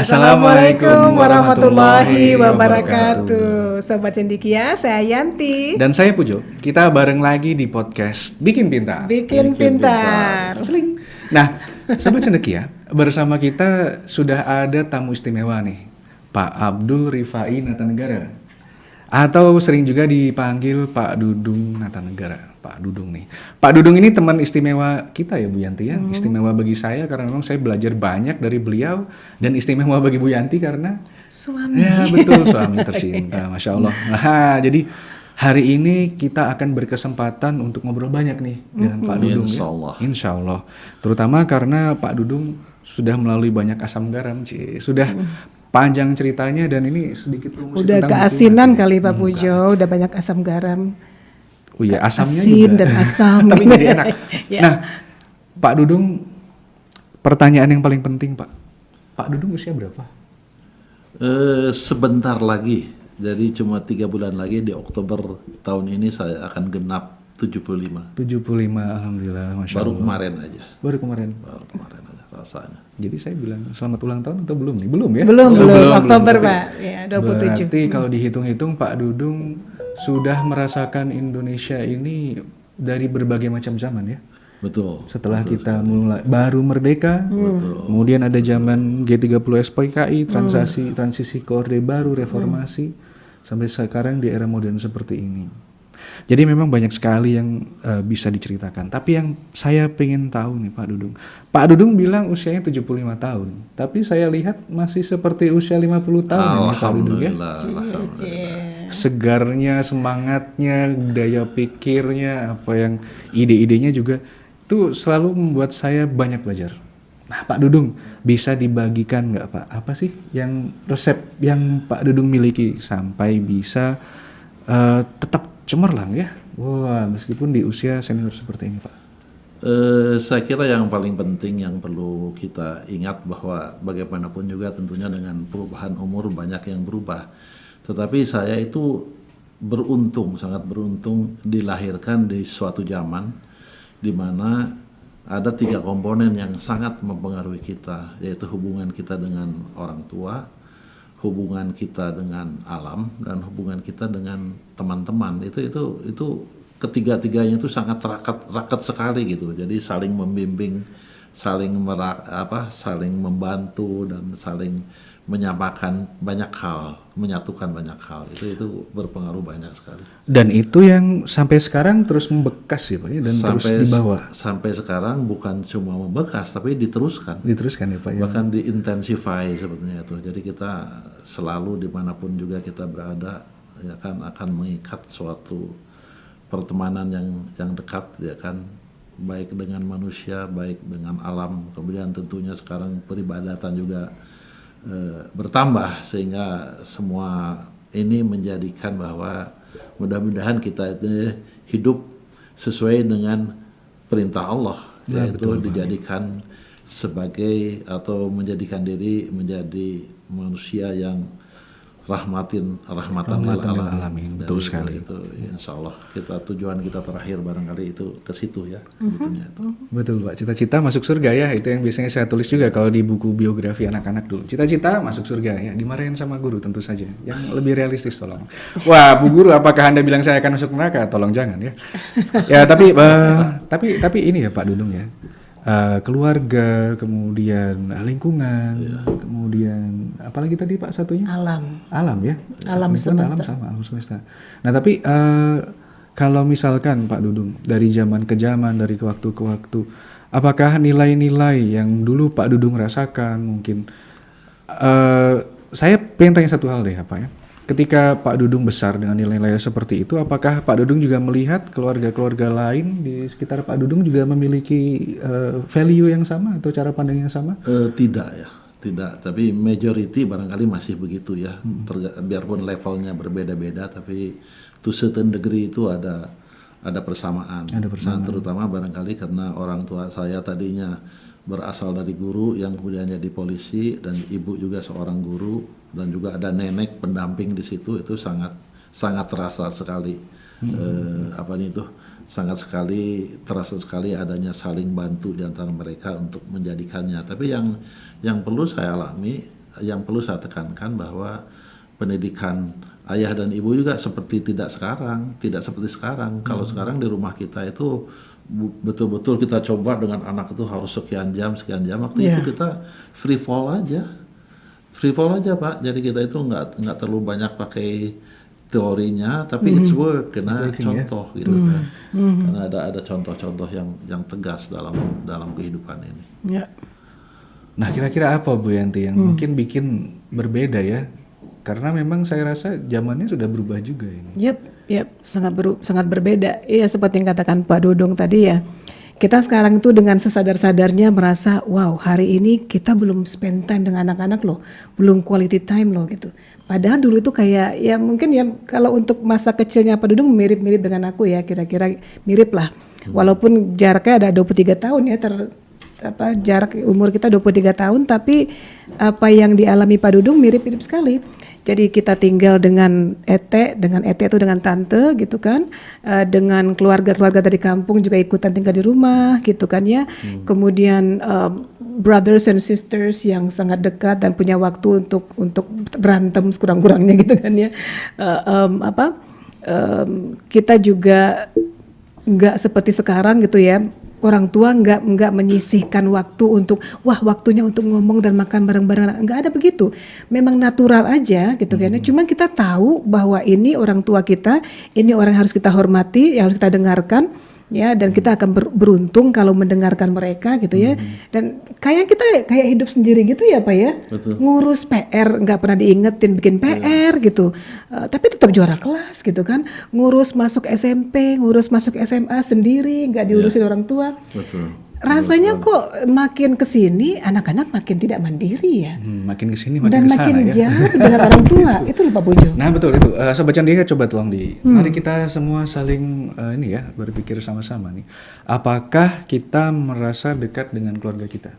Assalamualaikum warahmatullahi wabarakatuh. Sobat Cendikia, saya Yanti. Dan saya Pujo. Kita bareng lagi di podcast Bikin Pintar. Bikin Pintar. Nah, Sobat Cendikia, bersama kita sudah ada tamu istimewa nih, Pak Abdul Rifai Natanegara. Atau sering juga dipanggil Pak Dudung Natanegara. Pak Dudung nih. Pak Dudung ini teman istimewa kita ya Bu Yanti ya. Istimewa bagi saya karena memang saya belajar banyak dari beliau. Dan istimewa bagi Bu Yanti karena suami. Ya betul, suami tercinta. Masya Allah. Nah, jadi hari ini kita akan berkesempatan untuk ngobrol banyak nih dengan Pak Dudung. Insya Allah. Insya Allah. Terutama karena Pak Dudung sudah melalui banyak asam garam. Sudah panjang ceritanya dan ini sedikit rumus Udah tentang keasinan kali Pak Pujo. Udah banyak asam garam. Oh iya, asamnya asin juga. Dan asam. Tapi jadi enak. Ya. Nah, Pak Dudung, pertanyaan yang paling penting Pak. Pak Dudung usia berapa? Sebentar lagi, jadi cuma 3 bulan lagi di Oktober tahun ini saya akan genap 75. 75, Alhamdulillah, Masya Baru Allah. kemarin aja. Baru kemarin aja rasanya. Jadi saya bilang selamat ulang tahun atau belum nih? Belum ya? Belum. Oktober Tapi Pak. Ya, 27. Berarti kalau dihitung-hitung Pak Dudung sudah merasakan Indonesia ini dari berbagai macam zaman ya. Betul. Setelah kita mulai baru merdeka, kemudian ada zaman G30 SPKI, transisi ke Orde Baru, reformasi, sampai sekarang di era modern seperti ini. Jadi memang banyak sekali yang bisa diceritakan. Tapi yang saya pengen tahu nih Pak Dudung. Pak Dudung bilang usianya 75 tahun. Tapi saya lihat masih seperti usia 50 tahun nih Pak Dudung ya. Segarnya, semangatnya, daya pikirnya, apa yang ide-idenya juga itu selalu membuat saya banyak belajar. Nah Pak Dudung bisa dibagikan nggak Pak? Apa sih yang resep yang Pak Dudung miliki sampai bisa tetap cemerlang ya? Wah, meskipun di usia senior seperti ini Pak. Saya kira yang paling penting yang perlu kita ingat bahwa bagaimanapun juga tentunya dengan perubahan umur banyak yang berubah. Tetapi saya itu beruntung, sangat beruntung dilahirkan di suatu zaman di mana ada 3 komponen yang sangat mempengaruhi kita, yaitu hubungan kita dengan orang tua, hubungan kita dengan alam, dan hubungan kita dengan teman-teman. Itu ketiga-tiganya itu sangat rakat sekali gitu. Jadi saling membimbing, saling saling membantu dan saling menyamakan banyak hal, menyatukan banyak hal. Itu berpengaruh banyak sekali. Dan itu yang sampai sekarang terus membekas ya Pak ya, dan terus dibawa. Sampai sekarang bukan cuma membekas tapi diteruskan. Diteruskan ya Pak ya. Bahkan diintensify sebetulnya itu. Jadi kita selalu dimanapun juga kita berada ya kan akan mengikat suatu pertemanan yang dekat ya kan, baik dengan manusia, baik dengan alam. Kemudian tentunya sekarang peribadatan juga bertambah sehingga semua ini menjadikan bahwa mudah-mudahan kita itu hidup sesuai dengan perintah Allah, yaitu dijadikan sebagai atau menjadikan diri menjadi manusia yang rahmatan lil alamin. Betul sekali. Itu insya Allah tujuan kita terakhir barangkali itu ke situ ya sebetulnya itu. Betul Pak, cita-cita masuk surga ya, itu yang biasanya saya tulis juga kalau di buku biografi anak-anak dulu. Cita-cita masuk surga ya, dimarahin sama guru tentu saja. Yang lebih realistis tolong. Wah Bu Guru, apakah Anda bilang saya akan masuk neraka? Tolong jangan ya. Ya tapi ini ya Pak Dudung ya. Keluarga, kemudian lingkungan, kemudian apalagi tadi Pak satunya? Alam ya. Alam semesta. Alam semesta. Nah tapi kalau misalkan Pak Dudung dari zaman ke zaman, dari waktu ke waktu, apakah nilai-nilai yang dulu Pak Dudung rasakan mungkin? Saya pengen tanya satu hal deh Pak ya. Ketika Pak Dudung besar dengan nilai-nilai seperti itu, apakah Pak Dudung juga melihat keluarga-keluarga lain di sekitar Pak Dudung juga memiliki value yang sama atau cara pandang yang sama? Tidak ya, tidak. Tapi majority barangkali masih begitu ya. Biarpun levelnya berbeda-beda, tapi to certain degree itu ada persamaan. Nah, terutama barangkali karena orang tua saya tadinya berasal dari guru yang kemudian jadi polisi dan ibu juga seorang guru. Dan juga ada nenek pendamping di situ, itu sangat terasa sekali sangat sekali terasa sekali adanya saling bantu di antara mereka untuk menjadikannya. Tapi yang perlu saya alami yang perlu saya tekankan bahwa pendidikan ayah dan ibu juga tidak seperti sekarang. Kalau sekarang di rumah kita itu betul-betul kita coba dengan anak itu harus sekian jam. Waktu itu kita free fall aja Pak. Jadi kita itu nggak terlalu banyak pakai teorinya, tapi it's work karena contoh gitu kan. Karena ada contoh-contoh yang tegas dalam kehidupan ini. Ya. Nah, kira-kira apa Bu Yanti yang mungkin bikin berbeda ya? Karena memang saya rasa zamannya sudah berubah juga ini. Yep, sangat berbeda. Iya, seperti yang katakan Pak Dudung tadi ya. Kita sekarang itu dengan sesadar-sadarnya merasa, wow, hari ini kita belum spend time dengan anak-anak loh, belum quality time loh gitu. Padahal dulu itu kayak ya mungkin ya kalau untuk masa kecilnya Pak Dudung mirip-mirip dengan aku ya, kira-kira mirip lah. Walaupun jaraknya ada 23 tahun ya jarak umur kita 23 tahun, tapi apa yang dialami Pak Dudung mirip-mirip sekali. Jadi kita tinggal dengan Ete itu dengan tante gitu kan, dengan keluarga-keluarga dari kampung juga ikutan tinggal di rumah gitu kan ya. Kemudian brothers and sisters yang sangat dekat dan punya waktu untuk berantem sekurang-kurangnya gitu kan ya. Kita juga nggak seperti sekarang gitu ya. Orang tua nggak menyisihkan waktu untuk waktunya untuk ngomong dan makan bareng-bareng, nggak ada begitu. Memang natural aja gitu kan. Cuma kita tahu bahwa ini orang tua kita, ini orang yang harus kita hormati, yang harus kita dengarkan ya, dan kita akan beruntung kalau mendengarkan mereka gitu ya. Dan kayak hidup sendiri gitu ya Pak ya. Betul. Ngurus PR nggak pernah diingetin bikin PR gitu. Tapi tetap juara kelas gitu kan. Ngurus masuk SMP, ngurus masuk SMA sendiri, nggak diurusin orang tua. Betul. Rasanya kok makin kesini anak-anak makin tidak mandiri ya. Makin kesini Dan makin kesana makin ya. jauh dengan orang tua. Itu loh Pak Bojo. Nah betul itu, Sobat Candika coba tolong mari kita semua saling berpikir sama-sama nih. Apakah kita merasa dekat dengan keluarga kita?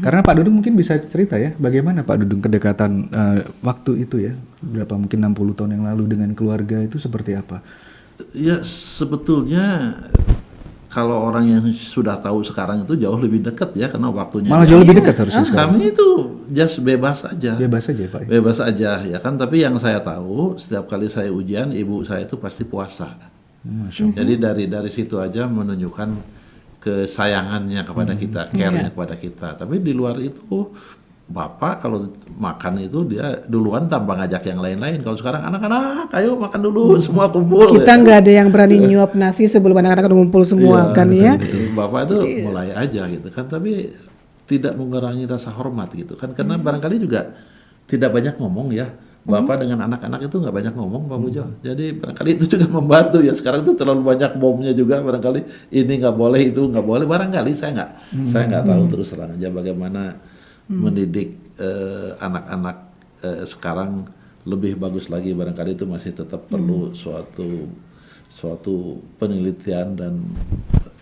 Karena Pak Dudung mungkin bisa cerita ya, bagaimana Pak Dudung kedekatan waktu itu ya, berapa mungkin 60 tahun yang lalu dengan keluarga itu seperti apa? Ya sebetulnya kalau orang yang sudah tahu sekarang itu jauh lebih dekat ya, karena waktunya Malah jauh lebih dekat harusnya sekarang. kami itu just bebas aja. Bebas aja Pak. Bebas aja ya kan, tapi yang saya tahu setiap kali saya ujian ibu saya itu pasti puasa. Jadi dari situ aja menunjukkan kesayangannya kepada kita, care-nya kepada kita. Tapi di luar itu bapak kalau makan itu dia duluan tanpa ngajak yang lain-lain. Kalau sekarang anak-anak ayo makan dulu semua kumpul. Kita nggak ada yang berani nyuap nasi sebelum anak-anak ngumpul semua kan ya. Jadi bapak itu mulai aja gitu kan, tapi tidak mengurangi rasa hormat gitu kan, karena barangkali juga tidak banyak ngomong ya. Bapak dengan anak-anak itu nggak banyak ngomong Pak Pujo. Jadi barangkali itu juga membantu ya. Sekarang itu terlalu banyak bomnya juga, barangkali ini nggak boleh, itu nggak boleh. Barangkali saya nggak tahu terus terang aja bagaimana mendidik anak-anak sekarang lebih bagus lagi. Barangkali itu masih tetap perlu suatu penelitian dan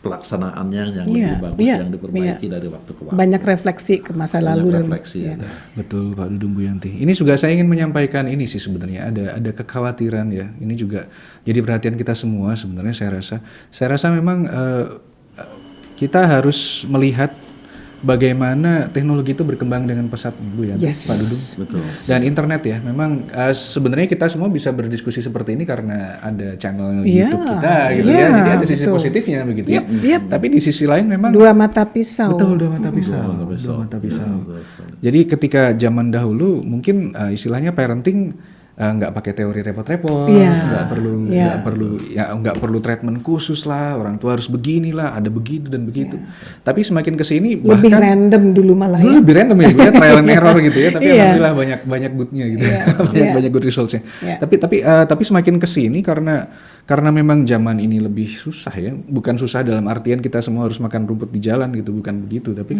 pelaksanaannya yang lebih bagus, yang diperbaiki dari waktu ke waktu. Banyak refleksi ke masa lalu dan refleksi. Betul Pak Dudung Bu Yanti. Ini juga saya ingin menyampaikan ini sih sebenarnya, ada kekhawatiran ya. Ini juga jadi perhatian kita semua sebenarnya, saya rasa memang kita harus melihat bagaimana teknologi itu berkembang dengan pesat Bu Yanti, Pak Dudung. Betul. Dan internet ya, memang sebenarnya kita semua bisa berdiskusi seperti ini karena ada channel YouTube kita gitu ya. Jadi ada sisi positifnya begitu ya. Tapi di sisi lain memang dua mata pisau. Betul, dua mata pisau. Jadi ketika zaman dahulu mungkin istilahnya parenting nggak pakai teori repot-repot, nggak perlu treatment khusus lah, orang tua harus beginilah, ada begitu dan begitu. Tapi semakin kesini lebih random dulu malah ya. Lebih random ya, trial and error gitu ya. Tapi alhamdulillah banyak goodnya gitu, banyak good resultsnya. Tapi semakin kesini karena memang zaman ini lebih susah ya, bukan susah dalam artian kita semua harus makan rumput di jalan gitu, bukan begitu. Tapi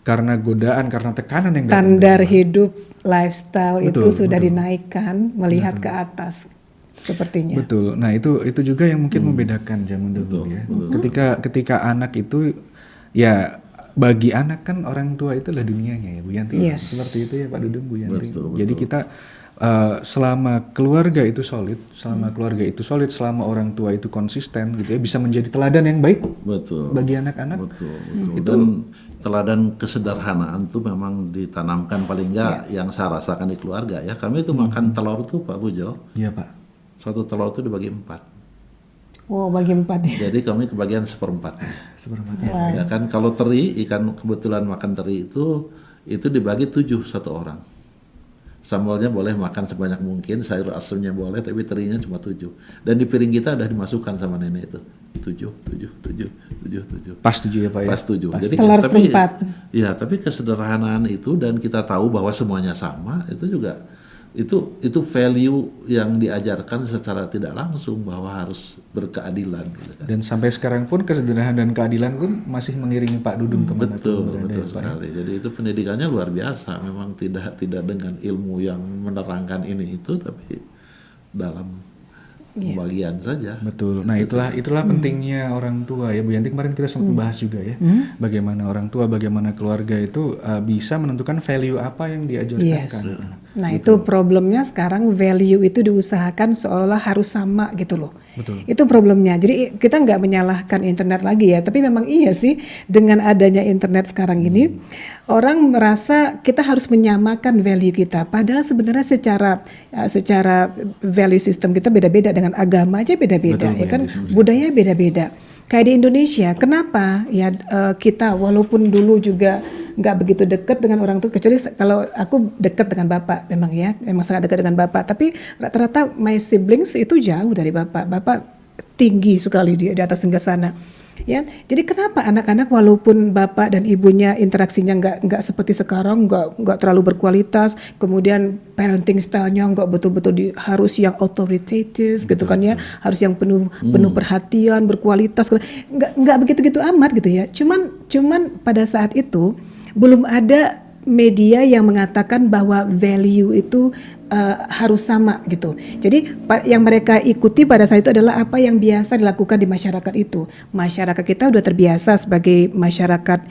karena godaan, karena tekanan yang standar hidup, lifestyle itu sudah dinaikkan, melihat ke atas sepertinya. Betul. Nah itu juga yang mungkin membedakan zaman dulu ya. Ketika anak itu ya, bagi anak kan orang tua itu adalah dunianya ya Bu Yanti. Seperti itu ya Pak Dudung, Bu Yanti. Betul. Jadi kita selama keluarga itu solid, selama orang tua itu konsisten gitu ya, bisa menjadi teladan yang baik bagi anak-anak. Betul. Itu Dan teladan kesederhanaan tuh memang ditanamkan paling enggak yang saya rasakan di keluarga ya. Kami itu makan telur tuh Pak Bujo, Iya Pak. satu telur tuh dibagi 4. Oh, bagi 4 ya. Jadi kami kebagian 1/4. Seperempatnya. Ya kan kalau teri, ikan kebetulan makan teri itu dibagi 7 satu orang. Sambalnya boleh makan sebanyak mungkin, sayur asemnya boleh, tapi terinya cuma 7. Dan di piring kita udah dimasukkan sama nenek itu. 7. Pas 7 ya Pak ya. Pas 7. Jadi Telur tapi seperempat. ya, tapi kesederhanaan itu dan kita tahu bahwa semuanya sama, itu juga itu value yang diajarkan secara tidak langsung bahwa harus berkeadilan gitu kan. Dan sampai sekarang pun kesederhanaan dan keadilan pun masih mengiringi Pak Dudung kemana Betul sekali. Jadi itu pendidikannya luar biasa. Memang tidak dengan ilmu yang menerangkan ini itu, tapi dalam pembagian saja. Betul. Nah itulah pentingnya orang tua ya Bu Yanti. Kemarin kita sempat bahas juga ya, bagaimana orang tua, bagaimana keluarga itu bisa menentukan value apa yang diajarkan. Yes. Nah itu problemnya sekarang, value itu diusahakan seolah-olah harus sama gitu loh. Betul. Itu problemnya. Jadi kita nggak menyalahkan internet lagi ya, tapi memang iya sih dengan adanya internet sekarang ini, orang merasa kita harus menyamakan value kita. Padahal sebenarnya secara value system kita beda-beda, dengan agama aja beda-beda, ya kan, budaya beda-beda. Kayak di Indonesia, kenapa ya kita walaupun dulu juga nggak begitu dekat dengan orang tua, kecuali kalau aku dekat dengan bapak, memang sangat dekat dengan bapak. Tapi rata-rata my siblings itu jauh dari bapak. Bapak tinggi sekali di atas hingga sana. Ya, jadi kenapa anak-anak walaupun bapak dan ibunya interaksinya nggak seperti sekarang, nggak terlalu berkualitas, kemudian parenting style-nya nggak betul-betul harus yang authoritative gitu kan ya, harus yang penuh perhatian, berkualitas, nggak begitu-gitu amat gitu ya. Cuman pada saat itu belum ada media yang mengatakan bahwa value itu harus sama gitu. Jadi yang mereka ikuti pada saat itu adalah apa yang biasa dilakukan di masyarakat itu. Masyarakat kita udah terbiasa sebagai masyarakat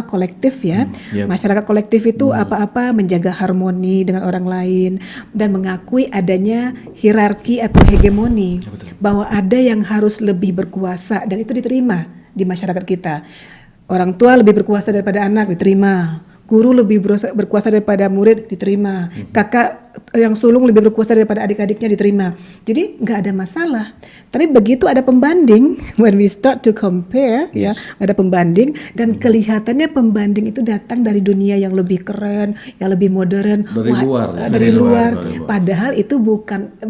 kolektif ya. Masyarakat kolektif itu apa-apa menjaga harmoni dengan orang lain dan mengakui adanya hierarki atau hegemoni, bahwa ada yang harus lebih berkuasa, dan itu diterima di masyarakat kita. Orang tua lebih berkuasa daripada anak, diterima. Guru lebih berkuasa daripada murid, diterima. Kakak yang sulung lebih berkuasa daripada adik-adiknya, diterima. Jadi nggak ada masalah. Tapi begitu ada pembanding, when we start to compare, ya ada pembanding, dan kelihatannya pembanding itu datang dari dunia yang lebih keren, yang lebih modern, dari luar. Padahal itu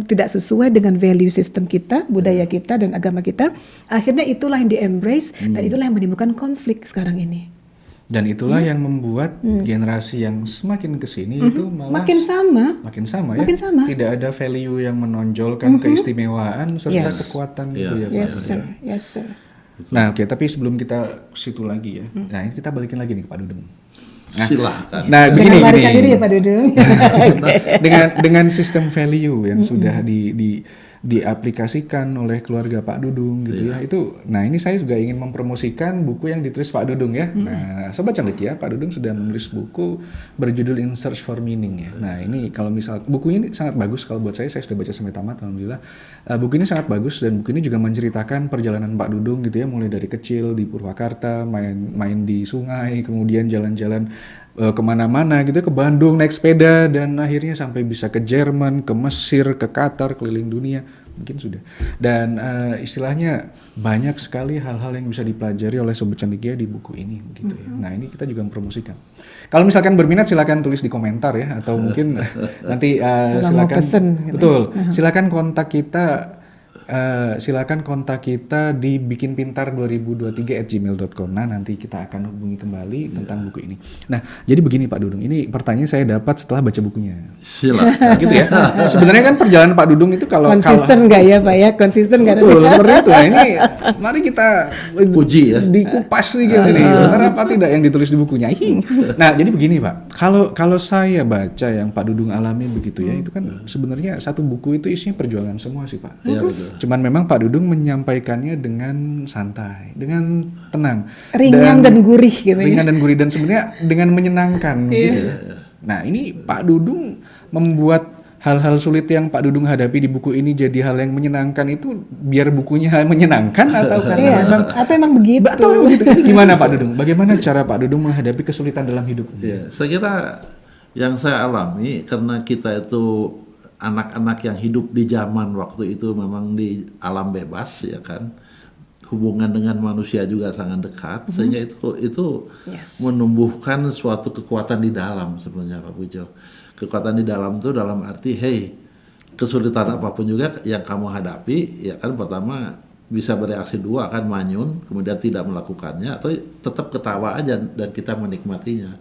tidak sesuai dengan value system kita, budaya kita dan agama kita. Akhirnya itulah yang di-embrace dan itulah yang menimbulkan konflik sekarang ini. Dan itulah yang membuat generasi yang semakin kesini itu malah makin sama ya. Tidak ada value yang menonjolkan keistimewaan serta kekuatan gitu ya Pak. Yes sir. Nah oke, tapi sebelum kita situ lagi ya, nah ini kita balikin lagi nih ke Pak Dudung. Nah, silahkan. Nah begini. Diri ya Pak Dudung. dengan sistem value yang sudah diaplikasikan oleh keluarga Pak Dudung gitu ya. Itu, nah ini saya juga ingin mempromosikan buku yang ditulis Pak Dudung ya. Nah, Sobat Cendekia, Pak Dudung sudah menulis buku berjudul In Search for Meaning ya. Nah ini kalau misal bukunya ini sangat bagus kalau buat saya sudah baca sampai tamat, alhamdulillah. Buku ini sangat bagus dan buku ini juga menceritakan perjalanan Pak Dudung gitu ya, mulai dari kecil di Purwakarta, main di sungai, kemudian jalan-jalan kemana-mana gitu, ke Bandung naik sepeda, dan akhirnya sampai bisa ke Jerman, ke Mesir, ke Qatar, keliling dunia mungkin sudah. Dan istilahnya banyak sekali hal-hal yang bisa dipelajari oleh Sobat Cendekia di buku ini gitu ya. Nah ini kita juga mempromosikan. Kalau misalkan berminat silakan tulis di komentar ya, atau mungkin nanti silakan pesen, betul, silakan kontak kita. Silakan kontak kita di bikinpintar2023@gmail.com. Nah nanti kita akan hubungi kembali tentang buku ini. Nah jadi begini Pak Dudung, ini pertanyaan saya dapat setelah baca bukunya. Silakan. Gitu ya. Sebenarnya kan perjalanan Pak Dudung itu kalau konsisten nggak ya Pak ya, konsisten nggak? Betul seperti itu. Nah ini mari kita uji ya, dikupas nih ini benar apa tidak yang ditulis di bukunya. Nah jadi begini Pak, kalau saya baca yang Pak Dudung alami begitu ya, itu kan sebenarnya satu buku itu isinya perjuangan semua sih Pak. Iya betul. Cuman memang Pak Dudung menyampaikannya dengan santai, dengan tenang, ringan dan gurih gitu. Ringan dan gurih dan sebenarnya dengan menyenangkan gitu. Nah, ini Pak Dudung membuat hal-hal sulit yang Pak Dudung hadapi di buku ini jadi hal yang menyenangkan itu biar bukunya menyenangkan atau karena memang atau emang begitu? atau gitu. Gimana Pak Dudung? Bagaimana cara Pak Dudung menghadapi kesulitan dalam hidup? Ya, saya kira yang saya alami karena kita itu anak-anak yang hidup di zaman waktu itu memang di alam bebas ya kan, hubungan dengan manusia juga sangat dekat, sehingga itu menumbuhkan suatu kekuatan di dalam sebenarnya Pak Pujo. Kekuatan di dalam itu dalam arti, hey, kesulitan apapun juga yang kamu hadapi, ya kan pertama bisa bereaksi dua kan, manyun, kemudian tidak melakukannya, atau tetap ketawa aja dan kita menikmatinya.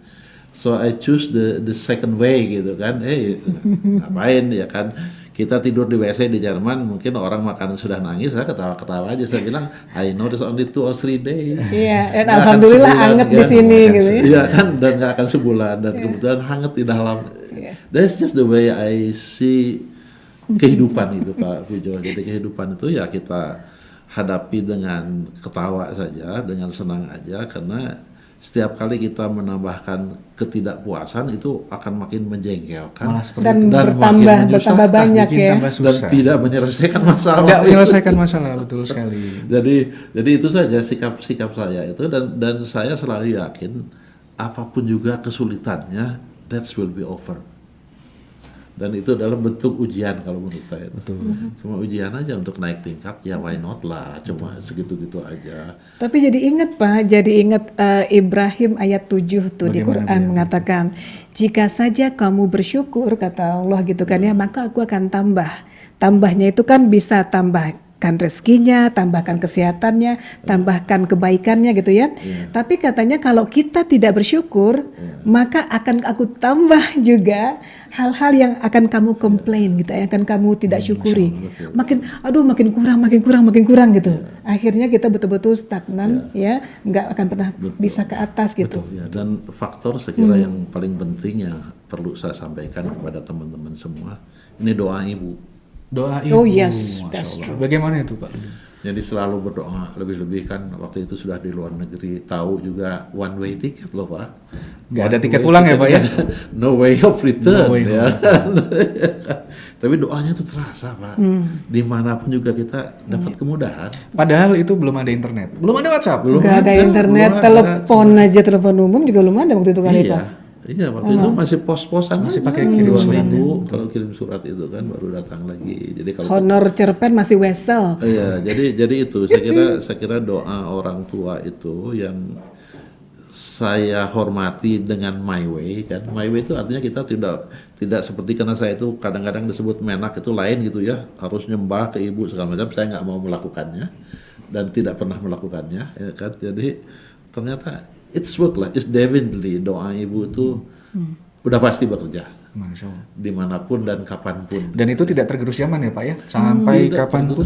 So I choose the second way gitu kan, ngapain ya kan, kita tidur di WC di Jerman, mungkin orang makan sudah nangis, saya ketawa-ketawa aja, saya bilang, I know there's only 2 or 3 days. Iya, dan alhamdulillah hangat di sini gitu ya. Iya kan, dan nggak akan sebulan, dan kebetulan hangat di dalam. That's just the way I see kehidupan itu Pak Pujo. Jadi kehidupan itu ya kita hadapi dengan ketawa saja, dengan senang aja, karena setiap kali kita menambahkan ketidakpuasan itu akan makin menjengkelkan Dan makin bertambah banyak ya. dan tidak menyelesaikan masalah. Tidak menyelesaikan masalah, betul sekali. Jadi itu saja sikap saya itu, dan saya selalu yakin apapun juga kesulitannya, that will be over. Dan itu dalam bentuk ujian kalau menurut saya. Betul. Cuma ujian aja untuk naik tingkat, ya why not lah, cuma segitu-gitu aja. Tapi jadi ingat Pak, Ibrahim ayat 7 tuh di Quran mengatakan, jika saja kamu bersyukur, kata Allah gitu kan ya, maka aku akan tambah. Tambahnya itu kan bisa tambahkan rezekinya, tambahkan kesehatannya, tambahkan kebaikannya gitu ya. Tapi katanya kalau kita tidak bersyukur, maka akan aku tambah juga hal-hal yang akan kamu komplain gitu, yang akan kamu tidak syukuri. Makin kurang gitu. Akhirnya kita betul-betul stagnan ya, nggak akan pernah bisa ke atas gitu. Betul, ya. Dan faktor saya kira yang paling penting yang perlu saya sampaikan kepada teman-teman semua, ini doa ibu. Doa ibu. Oh yes, that's true. Bagaimana itu Pak? Jadi selalu berdoa, lebih-lebih kan waktu itu sudah di luar negeri, tahu juga one way ticket loh Pak. Nggak ada tiket pulang ya Pak ya? No way of return. No way ya. Tapi doanya tuh terasa Pak. Dimanapun juga kita dapat kemudahan. Padahal itu belum ada internet, belum ada WhatsApp, Nggak ada internet, telepon umum juga belum ada waktu itu kali Pak. Iya, waktu itu masih pos-posan, masih pakai kirim surat. Kalau kirim surat itu kan baru datang lagi. Jadi kalau Honor cerpen masih wesel. iya, jadi itu saya kira doa orang tua itu yang saya hormati dengan my way kan. My way itu artinya kita tidak seperti, karena saya itu kadang-kadang disebut menak itu lain gitu ya, harus nyembah ke ibu segala macam. Saya nggak mau melakukannya dan tidak pernah melakukannya ya kan. Jadi ternyata it's work lah, it's definitely doa ibu itu udah pasti bekerja. Masya Allah. Dimanapun dan kapanpun. Dan itu tidak tergerus zaman ya Pak ya, sampai kapanpun.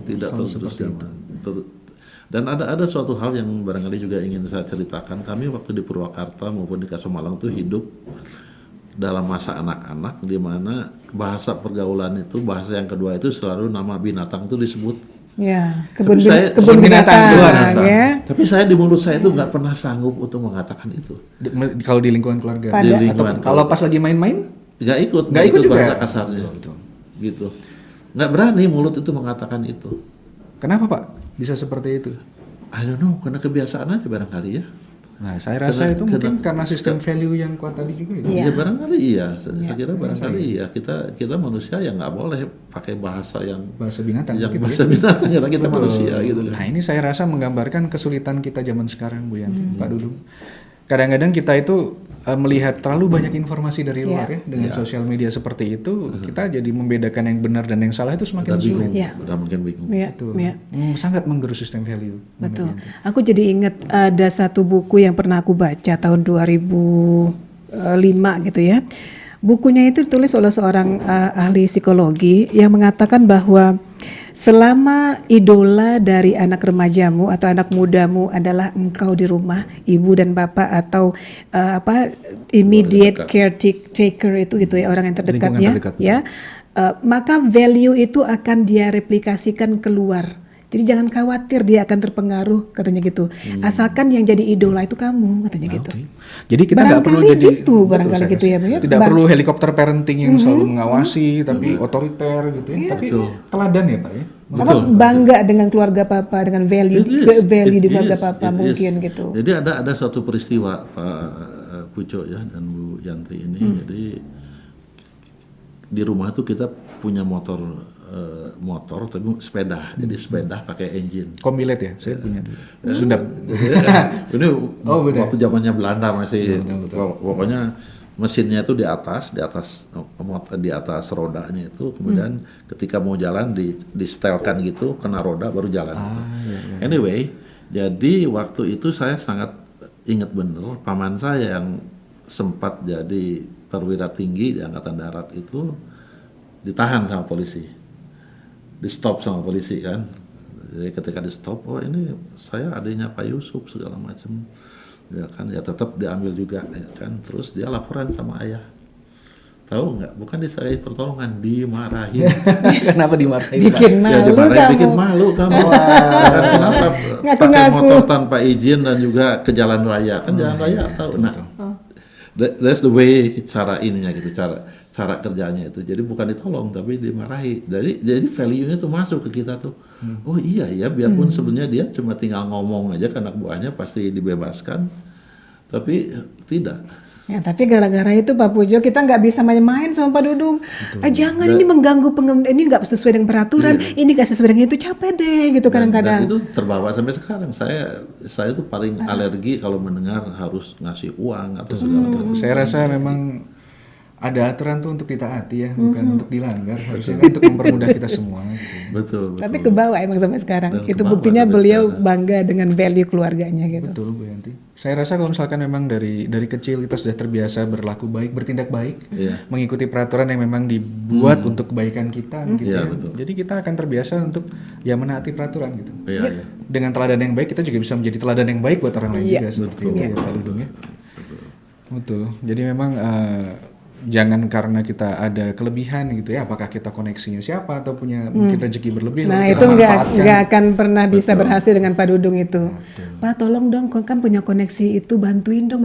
Tidak tergerus zaman. Dan ada suatu hal yang barangkali juga ingin saya ceritakan. Kami waktu di Purwakarta maupun di Kasomalang itu hidup dalam masa anak-anak, di mana bahasa pergaulan itu, bahasa yang kedua itu selalu nama binatang itu disebut. Ya, kebun binatang ya. Tapi saya di mulut saya itu nggak pernah sanggup untuk mengatakan itu. Kalau di lingkungan keluarga. Kalau pas lagi main-main nggak ikut bahasa kasarnya. Gitu. Nggak berani mulut itu mengatakan itu. Kenapa Pak bisa seperti itu? I don't know, karena kebiasaan aja barangkali ya. Nah, saya rasa itu mungkin karena sistem value yang kuat tadi juga ya. Iya, barangkali iya. Saya kira barangkali iya. Kita manusia yang nggak boleh pakai bahasa binatang. Yang gitu bahasa binatang karena kita manusia gitu. Nah, ini saya rasa menggambarkan kesulitan kita zaman sekarang, Bu Yanti, Pak Dudung. Kadang-kadang kita itu melihat terlalu banyak informasi dari luar ya, dengan sosial media seperti itu, kita jadi membedakan yang benar dan yang salah itu semakin sulit. Udah makin bingung. Sangat menggerus sistem value. Betul. Aku jadi ingat ada satu buku yang pernah aku baca tahun 2005 gitu ya. Bukunya itu ditulis oleh seorang ahli psikologi yang mengatakan bahwa selama idola dari anak remajamu atau anak mudamu adalah engkau di rumah, ibu dan bapak atau immediate caretaker itu gitu ya, orang yang terdekatnya ya, maka value itu akan dia replikasikan keluar. Jadi jangan khawatir dia akan terpengaruh, katanya gitu. Asalkan yang jadi idola itu kamu, katanya gitu. Oke. Jadi kita nggak perlu Barangkali jadi gitu, barangkali saya gitu rasa. ya, Bu, ya. Tidak perlu helikopter parenting yang selalu mengawasi tapi otoriter gitu ya. Tapi teladan ya Pak ya. Apa bangga dengan keluarga papa, dengan value di keluarga papa It mungkin is. gitu. Jadi ada suatu peristiwa Pak Pucuk ya dan Bu Yanti ini. Jadi di rumah tuh kita punya motor tapi sepeda. Jadi sepeda pakai engine. Kombilet ya, saya punya dulu. Sudah. Ini beda. waktu zamannya Belanda masih. Pokoknya mesinnya itu di atas rodanya itu, kemudian ketika mau jalan di setelkan gitu, kena roda baru jalan. Gitu. Anyway, jadi waktu itu saya sangat ingat benar paman saya yang sempat jadi perwira tinggi di Angkatan Darat itu ditahan sama polisi, di stop sama polisi kan. Jadi ketika di stop, oh ini saya adiknya Pak Yusuf segala macam. Ya kan, ya tetap diambil juga ya kan, terus dia laporan sama ayah, tahu nggak, bukan diserahin pertolongan, dimarahin. Kenapa dimarahin? Bikin Ya malu dimarahin, kamu. bikin malu kamu. Kan kenapa pakai Ngaku-ngaku. motor tanpa izin dan juga ke jalan raya, kan jalan raya tahu. Nah, that's the way cara ininya gitu, cara kerjanya itu. Jadi bukan ditolong tapi dimarahi. Jadi value-nya tuh masuk ke kita tuh. Oh iya ya, biarpun sebenarnya dia cuma tinggal ngomong aja ke anak buahnya pasti dibebaskan, tapi tidak. Ya, tapi gara-gara itu Pak Pujo kita nggak bisa main-main sama Pak Dudung. Jangan ini mengganggu ini nggak sesuai dengan peraturan, ini nggak sesuai dengan itu, capek deh gitu Dan kadang-kadang. itu terbawa sampai sekarang. Saya tuh paling alergi kalau mendengar harus ngasih uang atau segala macam. Saya rasa memang ada aturan tuh untuk ditaati ya, bukan untuk dilanggar. Harusnya kan untuk mempermudah kita semua. Gitu. Betul. Tapi kebawa emang sampai sekarang. Dan Itu kebawa buktinya sampai beliau sekarang. bangga dengan value keluarganya gitu. Betul Bu Yanti. Saya rasa kalau misalkan memang dari kecil kita sudah terbiasa berlaku baik, bertindak baik, Iya. mengikuti peraturan yang memang dibuat untuk kebaikan kita, gitu Iya, ya. betul. Jadi kita akan terbiasa untuk ya menaati peraturan gitu. Iya, iya. Dengan teladan yang baik kita juga bisa menjadi teladan yang baik buat orang lain Iya, juga seperti betul. itu ya Pak Dudung ya. Betul. Jadi memang jangan karena kita ada kelebihan gitu ya, apakah kita koneksinya siapa atau punya mungkin rezeki berlebih Nah lalu itu kita nggak manfaatkan. akan pernah bisa berhasil dengan Pak Dudung itu. Pak tolong dong, kan punya koneksi itu, bantuin dong.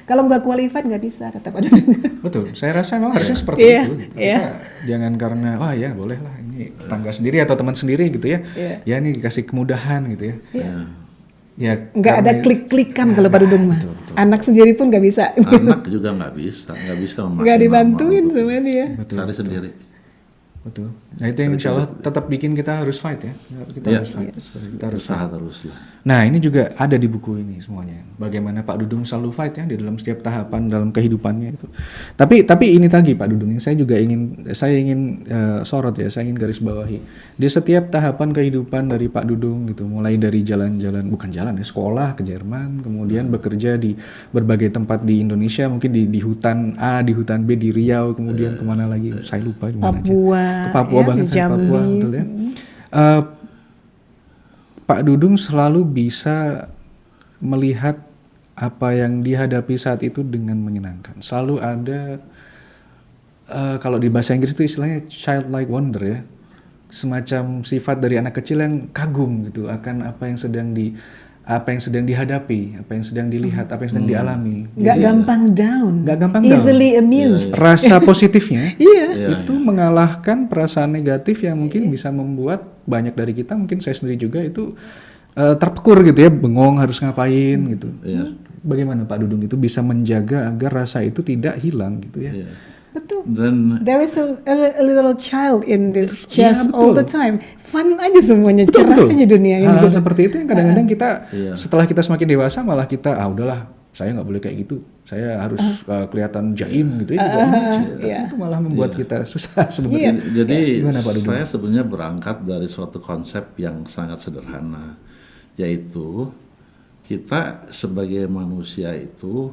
Kalau nggak qualified nggak bisa, kata Pak Dudung. Betul, saya rasa memang harusnya seperti Iya, itu. Gitu. iya. Kita jangan karena wah ya boleh lah ini tetangga sendiri atau teman sendiri gitu ya. Iya. Ya ini dikasih kemudahan gitu ya. Ya Nggak ada karena- klik-klikan kalau Pak Dudung mah. betul, betul. Anak sendiri pun nggak bisa. Anak juga nggak bisa memakai Nggak nama dibantuin untuk sama dia. cari sendiri. Betul. Nah itu yang insya Allah tetap bikin kita harus fight ya. Kita Iya. harus fight. Kita harus Usaha terus lah. Nah ini juga ada di buku ini semuanya. Bagaimana Pak Dudung selalu fight ya di dalam setiap tahapan dalam kehidupannya itu. Tapi ini tadi Pak Dudung, saya juga ingin sorot ya, saya ingin garis bawahi di setiap tahapan kehidupan dari Pak Dudung gitu. Mulai dari jalan-jalan, bukan jalan ya, sekolah ke Jerman, kemudian bekerja di berbagai tempat di Indonesia, mungkin di hutan A, di hutan B, di Riau, kemudian kemana lagi? Saya lupa gimana aja. Papua, Ke Papua ya, bahkan di sampai Papua, Jambi. betul ya. Pak Dudung selalu bisa melihat apa yang dihadapi saat itu dengan menyenangkan. Selalu ada kalau di bahasa Inggris itu istilahnya childlike wonder ya. Semacam sifat dari anak kecil yang kagum gitu akan apa yang sedang dihadapi, apa yang sedang dilihat, apa yang sedang dialami. Nggak gampang down. Nggak gampang down. Easily amused. Rasa positifnya Iya. itu mengalahkan perasaan negatif yang mungkin bisa membuat banyak dari kita, mungkin saya sendiri juga itu terpekur gitu ya, bengong harus ngapain gitu. Iya. Bagaimana Pak Dudung itu bisa menjaga agar rasa itu tidak hilang gitu ya? Iya. Betul. Dan There is a little child in this Iya, chest betul. all the time. Fun aja semuanya, cerah Betul. aja dunia ini. Hal-hal seperti itu yang kadang-kadang kita Iya. setelah kita semakin dewasa malah kita udahlah saya nggak boleh kayak gitu, saya harus kelihatan jaim gitu ya. iya. Itu malah membuat kita susah sebenarnya. Jadi Gimana, Pak Dudung? saya sebenarnya berangkat dari suatu konsep yang sangat sederhana, yaitu kita sebagai manusia itu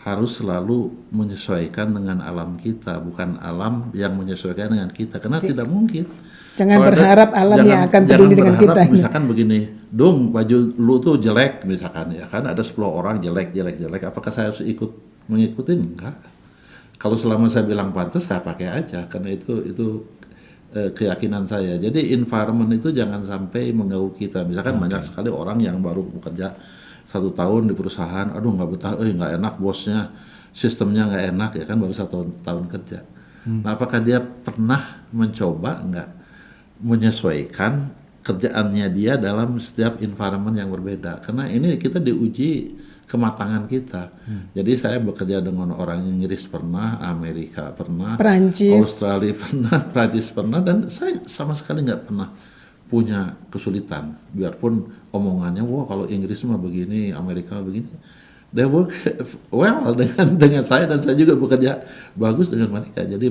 harus selalu menyesuaikan dengan alam kita, bukan alam yang menyesuaikan dengan kita, karena tidak mungkin. Jangan Kalau berharap alam yang akan peduli dengan berharap, kita. Misalkan begini, dong baju lu tuh jelek misalkan ya kan, ada 10 orang jelek, apakah saya harus mengikutin? Enggak. Kalau selama saya bilang pantas, saya pakai aja, karena itu keyakinan saya. Jadi environment itu jangan sampai mengganggu kita. Misalkan banyak sekali orang yang baru bekerja 1 tahun di perusahaan, aduh nggak betah, nggak enak bosnya, sistemnya nggak enak ya kan, baru 1 tahun kerja. Nah, apakah dia pernah mencoba nggak menyesuaikan kerjaannya dia dalam setiap environment yang berbeda? Karena ini kita diuji kematangan kita. Jadi saya bekerja dengan orang Inggris pernah, Amerika pernah, Perancis. Australia pernah, Prancis pernah, dan saya sama sekali nggak pernah punya kesulitan. Biarpun omongannya, wah kalau Inggris mah begini, Amerika mah begini, they work well dengan saya, dan saya juga bekerja bagus dengan mereka. Jadi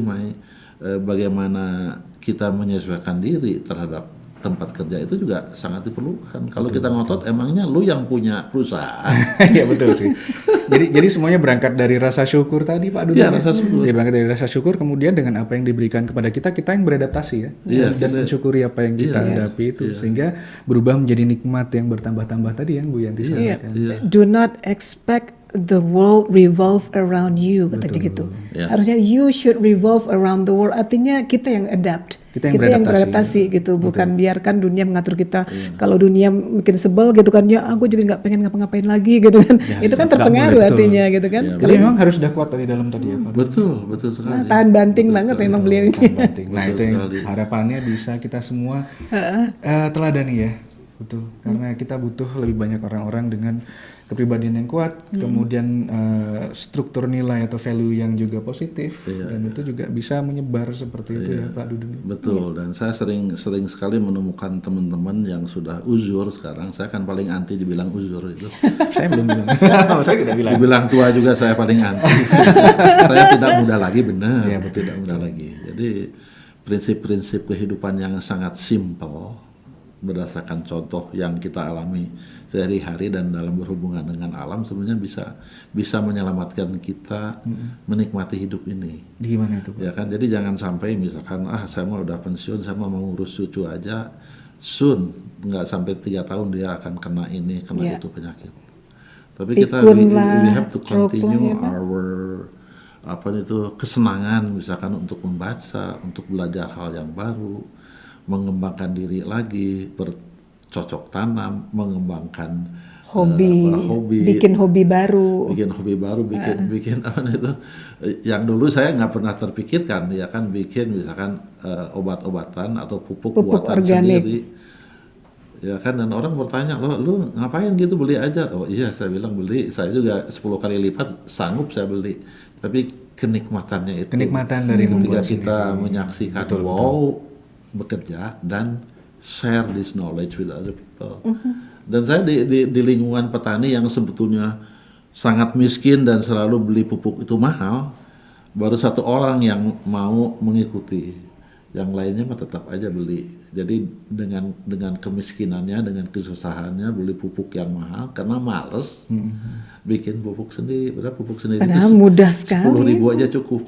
bagaimana kita menyesuaikan diri terhadap tempat kerja itu juga sangat diperlukan. Kalau kita ngotot, emangnya lu yang punya perusahaan? Iya betul sih. Jadi semuanya berangkat dari rasa syukur tadi Pak Dudung. Iya, rasa syukur. Jadi berangkat dari rasa syukur, kemudian dengan apa yang diberikan kepada kita yang beradaptasi ya. Yes. Dan mensyukuri apa yang kita Iya. hadapi itu, sehingga berubah menjadi nikmat yang bertambah-tambah tadi yang Bu Yanti Iya. sampaikan. Do not expect the world revolve around you, kata dia gitu. Ya. Harusnya you should revolve around the world. Artinya kita yang adapt. Kita yang beradaptasi gitu, bukan biarkan dunia mengatur kita. Kalau dunia bikin sebel gitu kan, ya aku juga nggak pengen ngapa-ngapain lagi gitu kan. Itu kan nggak terpengaruh boleh, betul. artinya gitu kan. Jadi memang harus udah kuat dari dalam tadi ya Pak. Betul sekali. Tahan banting banget memang beliau ini. Nah itu yang sekali. harapannya bisa kita semua teladani ya, betul. Karena kita butuh lebih banyak orang-orang dengan kepribadian yang kuat, kemudian struktur nilai atau value yang juga positif, dan itu juga bisa menyebar seperti itu ya Pak Dudung. Betul, dan saya sering sekali menemukan teman-teman yang sudah uzur sekarang. Saya kan paling anti dibilang uzur itu. Saya belum bilang, saya tidak bilang. Dibilang tua juga saya paling anti. Saya tidak muda lagi, benar. Ya, betul. Tidak muda lagi. Jadi prinsip-prinsip kehidupan yang sangat simpel berdasarkan contoh yang kita alami sehari-hari dan dalam berhubungan dengan alam sebenarnya bisa menyelamatkan kita menikmati hidup ini. Gimana itu Pak? Ya kan, jadi jangan sampai misalkan saya mau udah pensiun, saya mau ngurus cucu aja, soon nggak sampai 3 tahun dia akan kena ini, kena Ya. itu penyakit. Tapi kita Pikun we lah, have to stroke continue lah, ya kan? our kesenangan, misalkan untuk membaca, untuk belajar hal yang baru, mengembangkan diri lagi, bercocok tanam, mengembangkan Hobi, bikin hobi baru. bikin apa itu yang dulu saya nggak pernah terpikirkan, ya kan, bikin misalkan obat-obatan atau pupuk buatan organik. sendiri, ya kan, dan orang bertanya, lu ngapain gitu, beli aja. Oh iya, saya bilang beli, saya juga 10 kali lipat sanggup saya beli, tapi kenikmatannya itu, Kenikmatan dari ketika membuat kita menyaksikan bekerja dan share this knowledge with other people. Dan saya di lingkungan petani yang sebetulnya sangat miskin dan selalu beli pupuk itu mahal, baru 1 orang yang mau mengikuti, yang lainnya mah tetap aja beli. Jadi dengan kemiskinannya, dengan kesusahannya beli pupuk yang mahal karena males bikin pupuk sendiri. Padahal pupuk sendiri Padahal itu mudah sekali. 10.000 aja cukup.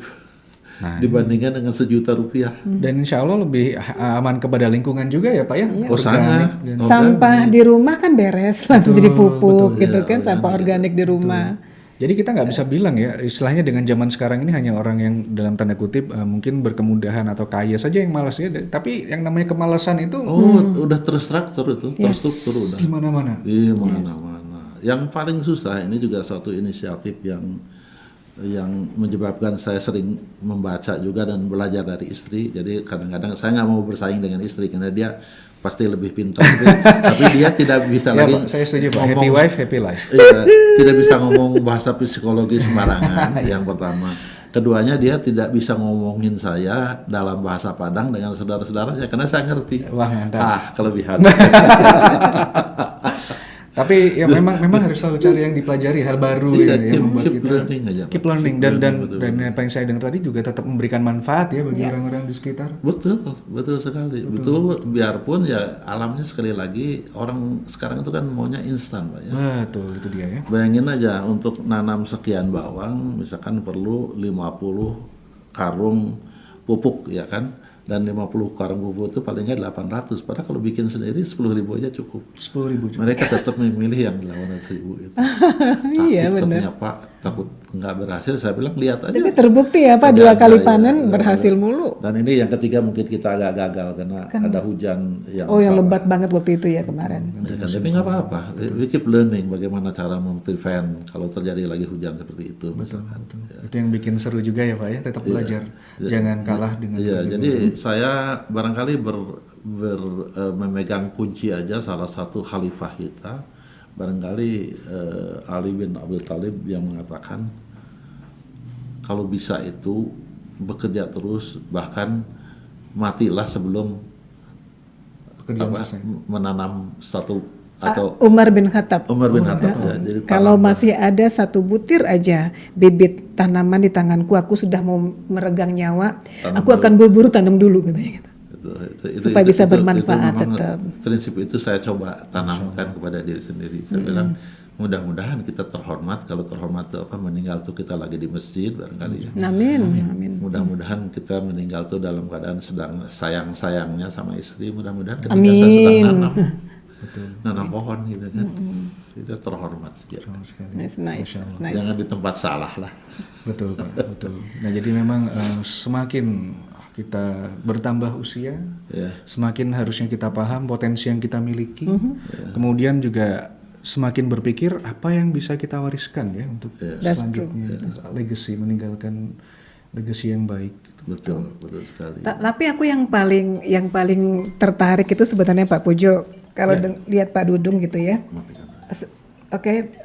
Dibandingkan dengan 1 juta rupiah. Dan insya Allah lebih aman kepada lingkungan juga ya Pak ya. Oh sangat. Sampah di rumah kan beres langsung jadi pupuk gitu Iya, kan, sampah organik di rumah. Jadi kita nggak bisa bilang ya, istilahnya dengan zaman sekarang ini hanya orang yang dalam tanda kutip mungkin berkemudahan atau kaya saja yang malas ya. Tapi yang namanya kemalasan itu Udah terstruktur itu, terstruktur udah. di mana-mana. Di mana-mana. Yang paling susah ini juga suatu inisiatif yang menyebabkan saya sering membaca juga dan belajar dari istri. Jadi kadang-kadang saya nggak mau bersaing dengan istri karena dia pasti lebih pintar, tapi dia tidak bisa Ya lagi Pak, saya setuju Pak. ngomong- Happy wife, happy life. Iya, tidak bisa ngomong bahasa psikologi sembarangan. Yang pertama, keduanya dia tidak bisa ngomongin saya dalam bahasa Padang dengan saudara-saudaranya karena saya ngerti. Wah, mantap. Kelebihan. Tapi ya memang harus selalu cari yang dipelajari, hal baru Iya, yang membuat keep kita learning aja, Pak. keep learning Keep dan learning, apa yang saya dengar tadi juga tetap memberikan manfaat ya bagi orang-orang di sekitar. Betul sekali. Betul, biarpun ya alamnya sekali lagi orang sekarang itu kan maunya instan, Pak ya. Betul, itu dia ya. Bayangin aja untuk nanam sekian bawang misalkan perlu 50 karung pupuk ya kan. Dan 50 karung pupuk itu palingnya 800. Padahal kalau bikin sendiri 10.000 aja cukup. 10.000 juga. Mereka tetap memilih yang 800.000 itu. Iya, Takut benar. katanya, Pak, takut nggak berhasil. Saya bilang lihat aja. Tapi terbukti ya Pak, Ada- 2 kali ada- panen ada- berhasil ada. mulu. Dan ini yang ketiga mungkin kita agak gagal karena ada hujan yang Oh yang salah. lebat banget waktu itu ya kemarin. Ya kan, tapi nggak apa-apa. We keep learning bagaimana cara memprevent kalau terjadi lagi hujan seperti itu. Misalkan. Itu yang bikin seru juga ya Pak ya, tetap belajar. Jangan kalah dengan Iya, jadi saya barangkali memegang kunci aja salah satu khalifah kita, barangkali Ali bin Abi Thalib yang mengatakan kalau bisa itu bekerja terus, bahkan matilah sebelum pekerjaan selesai. menanam satu atau Umar bin Khattab. Umar bin Khattab ya. Jadi Kalau masih ada 1 butir aja bibit tanaman di tanganku, aku sudah mau meregang nyawa, aku akan buru-buru tanam dulu katanya gitu. Supaya bisa bermanfaat memang tetap. Prinsip itu saya coba tanamkan kepada diri sendiri. Saya bilang mudah-mudahan kita terhormat. Kalau terhormat itu apa, meninggal tuh kita lagi di masjid barangkali ya. Amin. Amin. Mudah-mudahan kita meninggal tuh dalam keadaan sedang sayang-sayangnya sama istri. Mudah-mudahan ketika saya sedang nanam pohon gitu kan. Kita terhormat sekian. Nice. Jangan di tempat salah lah. Betul Pak, betul. Nah jadi memang semakin kita bertambah usia, Ya. semakin harusnya kita paham potensi yang kita miliki. Kemudian juga semakin berpikir apa yang bisa kita wariskan ya untuk selanjutnya. Legacy, meninggalkan legacy yang baik. Betul sekali. Tapi aku yang paling tertarik itu sebenarnya Pak Pujo, kalau lihat Pak Dudung gitu ya. Oke,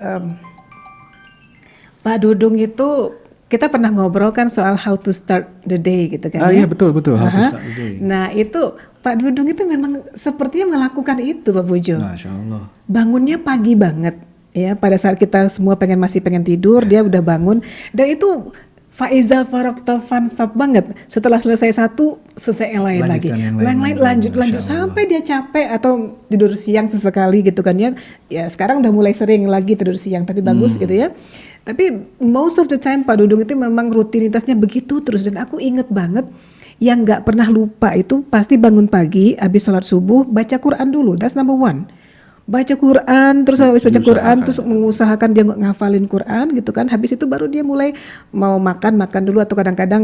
Pak Dudung itu kita pernah ngobrol kan soal how to start the day gitu kan ya. Iya betul how to start the day. Nah itu Pak Dudung itu memang sepertinya melakukan itu Pak Pujo. Masya Allah. Bangunnya pagi banget ya, pada saat kita semua masih pengen tidur dia udah bangun, dan itu Faiza Farokta fansab banget. Setelah selesai satu, selesai yang lain lagi. Lanjutkan yang lain. Lanjut sampai dia capek atau tidur siang sesekali gitu kan ya. Ya sekarang udah mulai sering lagi tidur siang, tapi bagus gitu ya. Tapi most of the time Pak Dudung itu memang rutinitasnya begitu terus, dan aku inget banget yang nggak pernah lupa itu pasti bangun pagi, habis sholat subuh baca Quran dulu. That's number one. Baca Quran, terus habis baca Quran terus mengusahakan dia ngafalin Quran gitu kan. Habis itu baru dia mulai mau makan dulu, atau kadang-kadang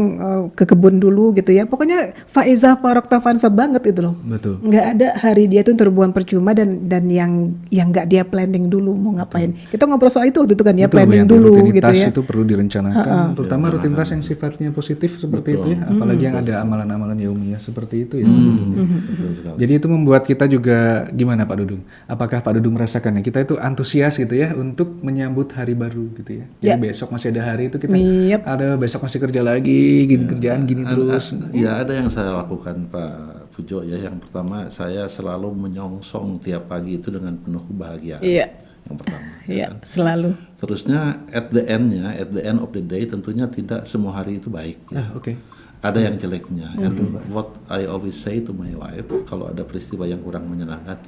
ke kebun dulu gitu ya. Pokoknya Faiza Farokta fansab banget itu loh. Betul. Nggak ada hari dia tuh terbuang percuma, dan yang nggak dia planning dulu mau ngapain. Kita ngobrol soal itu waktu itu kan ya, Betul, planning Bu, dulu gitu rutinitas ya. itu perlu direncanakan, terutama rutinitas yang sifatnya positif seperti itu ya, apalagi yang ada amalan-amalan yaumiyah seperti itu ya. Betul sekali. Jadi itu membuat kita juga gimana Pak Dudung? Apakah Pak Dudung merasakannya? Kita itu antusias gitu ya untuk menyambut hari baru gitu ya. Jadi besok masih ada hari itu kita ada besok masih kerja lagi, kerjaan gini terus. Ya ada yang saya lakukan Pak Pujo ya. Yang pertama, saya selalu menyongsong tiap pagi itu dengan penuh kebahagiaan. Iya. Yang pertama. Iya, selalu. Terusnya at the end of the day tentunya tidak semua hari itu baik. Ya. Oke. Ada yang jeleknya. And what I always say to my wife, kalau ada peristiwa yang kurang menyenangkan,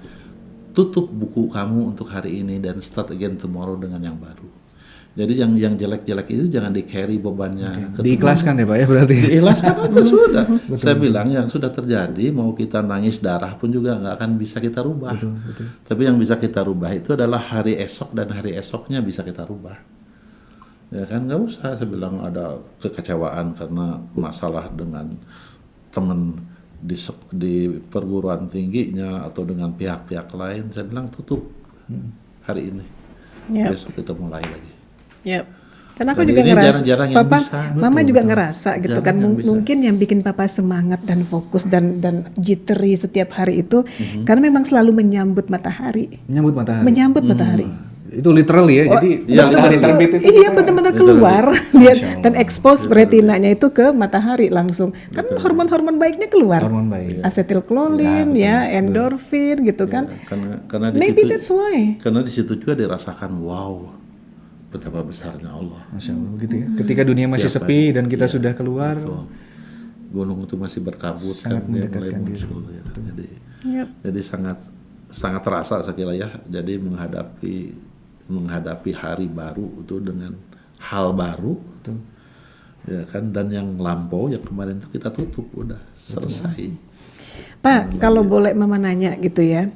tutup buku kamu untuk hari ini dan start again tomorrow dengan yang baru. Jadi yang jelek-jelek itu jangan di-carry bebannya. Diikhlaskan ya Pak ya berarti. Diikhlaskan aja sudah. Saya bilang yang sudah terjadi, mau kita nangis darah pun juga nggak akan bisa kita rubah. Betul. Tapi yang bisa kita rubah itu adalah hari esok, dan hari esoknya bisa kita rubah. Ya kan, nggak usah saya bilang ada kekecewaan karena masalah dengan teman di perguruan tingginya atau dengan pihak-pihak lain. Saya bilang tutup hari ini. Besok kita mulai lagi. Karena aku Jadi juga ini ngerasa, jarang-jarang yang Papa, bisa. Mama juga ngerasa gitu kan. Jarang yang bisa. Mungkin yang bikin Papa semangat dan fokus dan jittery setiap hari itu karena memang selalu menyambut matahari. Menyambut matahari. Itu literally ya. Jadi matahari terbit itu. Iya benar-benar keluar dia dan expose retinanya itu ke matahari langsung. Kan hormon-hormon baiknya keluar. Hormon baik. Asetilkolin endorfin gitu kan. Karena di Maybe situ, that's why. Karena di situ juga dirasakan wow, betapa besarnya Allah. Masya Allah gitu ya. Ketika dunia masih sepi dan kita sudah keluar, gunung itu masih berkabut, sangat kan dia mulai mendekatkan diri. muncul ya. Jadi sangat terasa saya kira ya. Jadi menghadapi hari baru itu dengan hal baru. Ya kan, dan yang lampau yang kemarin itu kita tutup, udah selesai. Pak, kalau boleh Mama nanya gitu ya,